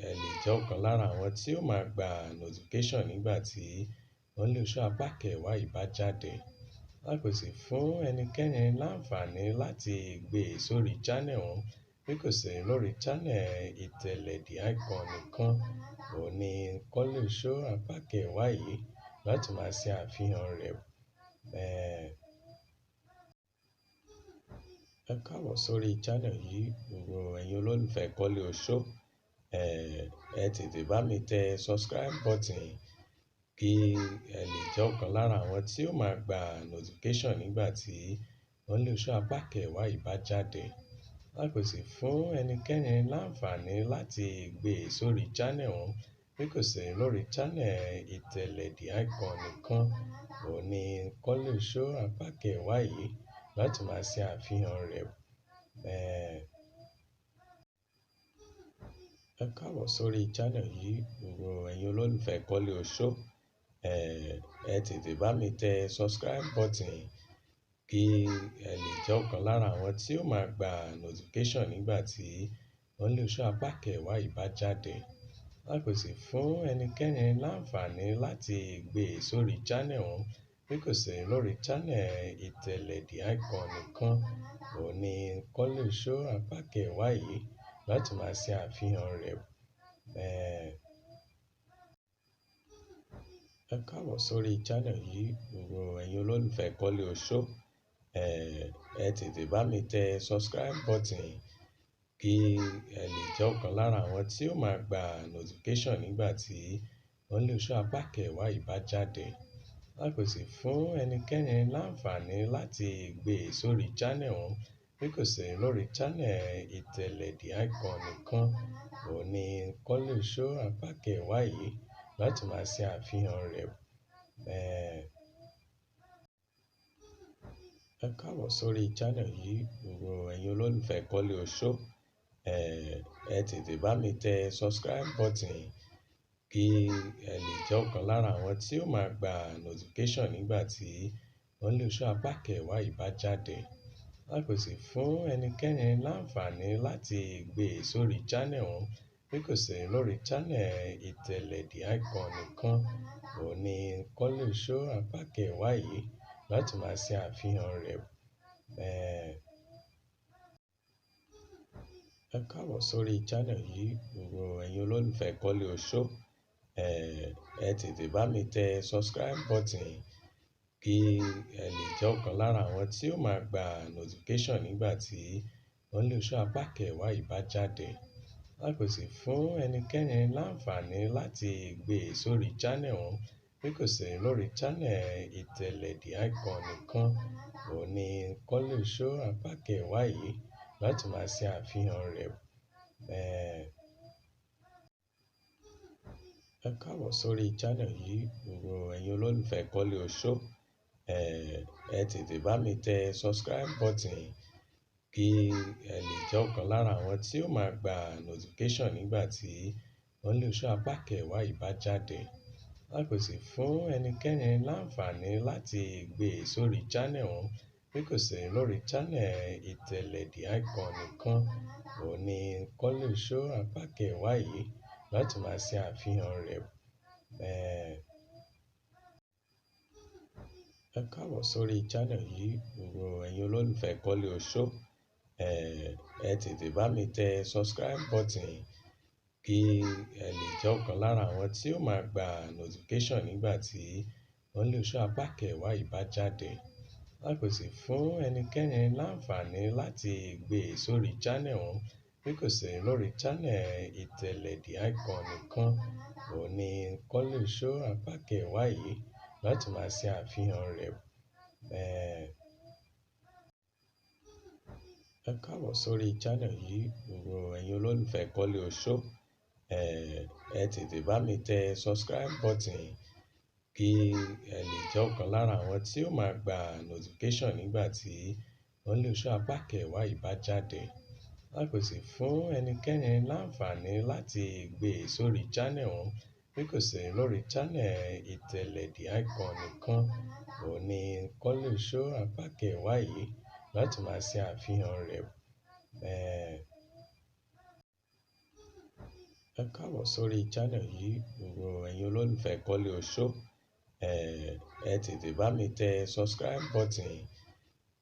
ẹ lè jẹ́ ọ̀kan lára àwọn tí ó máa gba notification nígbà tí Only Show apá kẹwàá yìí bá jáde. A kò sì fún ẹnikẹ́ni láǹfààní láti gbé e sórí channel wọn bí kò ṣe lórí channel ìtẹ̀lẹ̀ The Icon nìkan. Òun ni Only Show apá kẹwàá yìí láti máa ṣe àfihàn rẹ̀. Ẹ káàbọ̀ sórí channel yìí, gbogbo ẹ̀yin olólùfẹ́ Kọ́lé Oṣó. Ẹ tètè bá mi tẹ subscribe button kí ẹ lè jẹ́ ọ̀kan lára àwọn tí ó máa gba notification nígbà tí Kọ́lé Oṣó apá kẹwàá yìí bá jáde. A kò sì fún ẹnikẹ́ni láǹfààní láti gbé e sórí channel wọn bí kò sí lórí channel Ìtẹ̀lẹ̀ The Icon nìkan. Òun ni Kọ́lé Oṣó apá kẹwàá yìí láti máa ṣe àfihàn rẹ̀. Ẹ káàbọ̀ sórí channel yìí, gbogbo ẹ̀yin olólùfẹ́ Kọ́lé Oṣó. Ẹ tètè bá mi tẹ subscribe button kí ẹ lè jẹ́ ọ̀kan lára àwọn tí ó máa gba notification nígbà tí Kọ́lé Oṣó apá kẹwàá yìí bá jáde. A kò sì fún ẹnikẹ́ni láǹfààní láti gbé e sórí channel wọn bí kò sí lórí channel Ìtẹ̀lẹ̀ The Icon nìkan. Òun ni Kọ́lé Oṣó apá kẹwàá yìí láti máa ṣe àfihàn rẹ̀. Ẹ káàbọ̀ sórí channel yìí, gbogbo ẹ̀yin olólùfẹ́ Kọ́lé Oṣó. Ẹ tètè bá mi tẹ subscribe button kí ẹ lè jẹ́ ọ̀kan lára àwọn tí ó máa gba notification nígbà tí Kọ́lé Oṣó apá kẹwàá yìí bá jáde. A kò sì fún ẹnikẹ́ni láǹfààní láti gbé e sórí channel wọn bí kò sí lórí channel Ìtẹ̀lẹ̀ The Icon nìkan. Òun ni Kọ́lé Oṣó apá kẹwàá yìí láti máa ṣe àfihàn rẹ̀. Ẹ káàbọ̀ sórí channel yìí, gbogbo ẹ̀yin olólùfẹ́ Kọ́lé Oṣó. Ẹ tètè bá mi tẹ subscribe button kí ẹ lè jẹ́ ọ̀kan lára àwọn tí ó máa gba notification nígbà tí Kọ́lé Oṣó apá kẹwàá yìí bá jáde. A kò sì fún ẹnikẹ́ni láǹfààní láti gbé e sórí channel wọn bí kò sí lórí channel Ìtẹ̀lẹ̀ The Icon nìkan. Òun ni Kọ́lé Oṣó apá kẹwàá yìí láti máa ṣe àfihàn rẹ̀. Ẹ káàbọ̀ sórí channel yìí, gbogbo ẹ̀yin olólùfẹ́ Kọ́lé Oṣó. Ẹ tètè bá mi tẹ subscribe button kí ẹ lè jẹ́ ọ̀kan lára àwọn tí ó máa gba notification nígbà tí Kọ́lé Oṣó apá kẹwàá yìí bá jáde. A kò sì fún ẹnikẹ́ni láǹfààní láti gbé e sórí channel wọn bí kò sí lórí channel Ìtẹ̀lẹ̀ The Icon nìkan. Òun ni Kọ́lé Oṣó apá kẹwàá yìí láti máa ṣe àfihàn rẹ̀. Ẹ káàbọ̀ sórí channel yìí, gbogbo ẹ̀yin olólùfẹ́ Kọ́lé Oṣó. Ẹ tètè bá mi tẹ subscribe button kí ẹ lè jẹ́ ọ̀kan lára àwọn tí ó máa gba notification nígbà tí Kọ́lé Oṣó apá kẹwàá yìí bá jáde. A kò sì fún ẹnikẹ́ni láǹfààní láti gbé e sórí channel wọn bí kò sí lórí channel Ìtẹ̀lẹ̀ The Icon nìkan. Òun ni Kọ́lé Oṣó apá kẹwàá yìí láti máa ṣe àfihàn rẹ̀. Ẹ káàbọ̀ sórí channel yìí, gbogbo ẹ̀yin olólùfẹ́ Kọ́lé Oṣó. Ẹ tètè bá mi tẹ subscribe button kí ẹ lè jẹ́ ọ̀kan lára àwọn tí ó máa gba notification nígbà tí Kọ́lé Oṣó apá kẹwàá yìí bá jáde. A kò sì fún ẹnikẹ́ni láǹfààní láti gbé e sórí channel wọn bí kò sí lórí channel Ìtẹ̀lẹ̀ The Icon nìkan. Òun ni Kọ́lé Oṣó apá kẹwàá yìí láti máa ṣe àfihàn rẹ̀. Ẹ káàbọ̀ sórí channel yìí, gbogbo ẹ̀yin olólùfẹ́ Kọ́lé Oṣó. Ẹ tètè bá mi tẹ subscribe button kí ẹ lè jẹ́ ọ̀kan lára àwọn tí ó máa gba notification nígbà tí Kọ́lé Oṣó apá kẹwàá yìí bá jáde. A kò sì fún ẹnikẹ́ni láǹfààní láti gbé e sórí channel wọn bí kò sí lórí channel Ìtẹ̀lẹ̀ The Icon nìkan. Òun ni Kọ́lé Oṣó apá kẹwàá yìí láti máa ṣe àfihàn rẹ̀. Ẹ káàbọ̀ sórí channel yìí, gbogbo ẹ̀yin olólùfẹ́ Kọ́lé Oṣó. Ẹ tètè bá mi tẹ subscribe button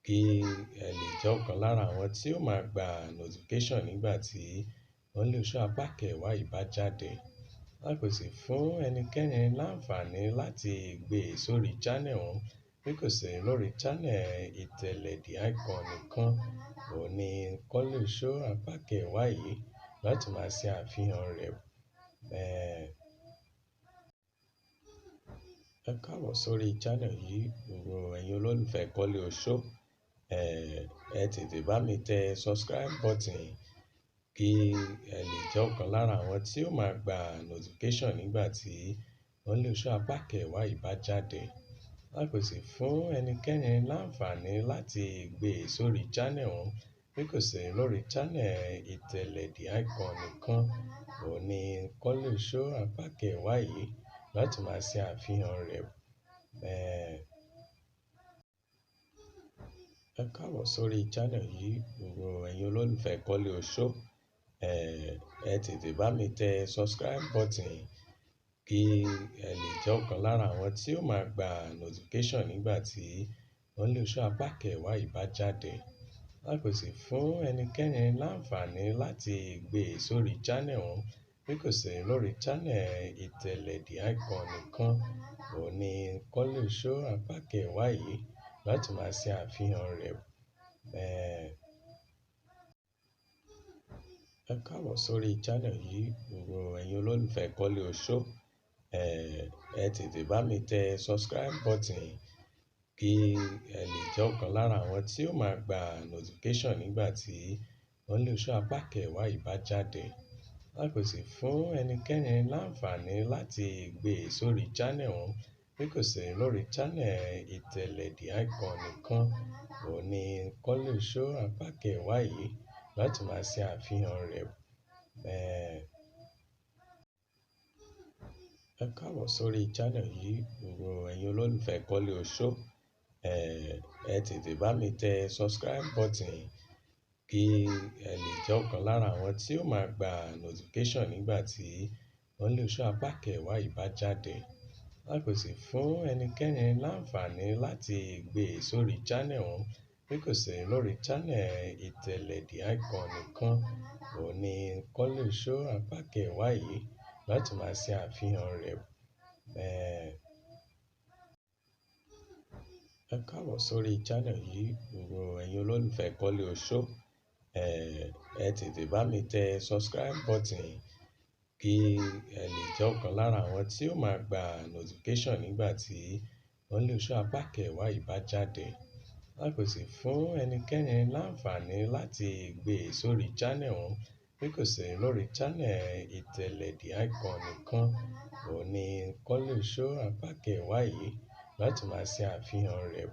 kí ẹ lè jẹ́ ọ̀kan lára àwọn tí ó máa gba notification nígbà tí Kọ́lé Oṣó apá kẹwàá yìí bá jáde. A kò sì fún ẹnikẹ́ni láǹfààní láti gbé e sórí channel wọn bí bí kò ṣe lórí channel ìtẹ̀lẹ̀ The Icon nìkan. Òun ni Kọ́lé Show apá kẹwàá yìí láti máa ṣe àfihàn rẹ̀. Ẹ káàbọ̀ sórí channel yìí, gbogbo ẹ̀yin olólùfẹ́ Kọ́lé Show. Ẹ tètè bá mi tẹ subscribe button kí ẹ lè jẹ́ ọ̀kan lára àwọn tí ó máa gba notification nígbà tí Kọ́lé Show apá kẹwàá yìí bá jáde. A kò sì fún ẹnikẹ́ni láǹfààní láti gbé e sórí channel wọn bí kò ṣe lórí channel ìtẹ̀lẹ̀ The Icon nìkan. Òun ni Kọ́lé Show apá kẹwàá yìí láti máa ṣe àfihàn rẹ̀. Ẹ káàbọ̀ sórí channel yìí, gbogbo ẹ̀yin olólùfẹ́ Kọ́lé Show. Ẹ tètè bá mi tẹ subscribe button kí ẹ lè jẹ́ ọ̀kan lára àwọn tí ó máa gba notification nígbà tí Kọ́lé Show apá kẹwàá yìí bá jáde. A kò sì fún ẹnikẹ́ni láǹfààní láti gbé e sórí channel wọn bí kò ṣe lórí channel ìtẹ̀lẹ̀ The Icon nìkan. Òun ni Kọ́lé Show apá kẹwàá yìí láti máa ṣe àfihàn rẹ̀. Ẹ káàbọ̀ sórí channel yìí, gbogbo ẹ̀yin olólùfẹ́ Kọ́lé Show. Ẹ tètè bá mi tẹ subscribe button kí ẹ lè jẹ́ ọ̀kan lára àwọn tí ó máa gba notification nígbà tí Kọ́lé Show apá kẹwàá yìí bá jáde. A kò sì fún ẹnikẹ́ni láǹfààní láti gbé e sórí channel wọn bí kò ṣe lórí channel ìtẹ̀lẹ̀ The Icon nìkan. Òun ni Kọ́lé Show apá kẹwàá yìí láti máa ṣe àfihàn rẹ̀. Ẹ káàbọ̀ sórí channel yìí, gbogbo ẹ̀yin olólùfẹ́ Kọ́lé Show. Ẹ tètè bá mi tẹ subscribe button kí ẹ lè jẹ́ ọ̀kan lára àwọn tí ó máa gba notification nígbà tí Kọ́lé Show apá kẹwàá yìí bá jáde. A kò sì fún ẹnikẹ́ni láǹfààní láti gbé e sórí channel wọn bí kò ṣe lórí channel ìtẹ̀lẹ̀ The Icon nìkan. Òun ni Kọ́lé Show apá kẹwàá yìí láti máa ṣe àfihàn rẹ̀. Ẹ káàbọ̀ sórí channel yìí, gbogbo ẹ̀yin olólùfẹ́ Kọ́lé Show. Ẹ tètè bá mi tẹ subscribe button kí ẹ lè jẹ́ ọ̀kan lára àwọn tí ó máa gba notification nígbà tí Kọ́lé Show apá kẹwàá yìí bá jáde. A kò sì fún ẹnikẹ́ni láǹfààní láti gbé e sórí channel wọn bí kò ṣe lórí channel ìtẹ̀lẹ̀ The Icon nìkan. Òun ni Kọ́lé Show apá kẹwàá yìí láti máa ṣe àfihàn rẹ̀.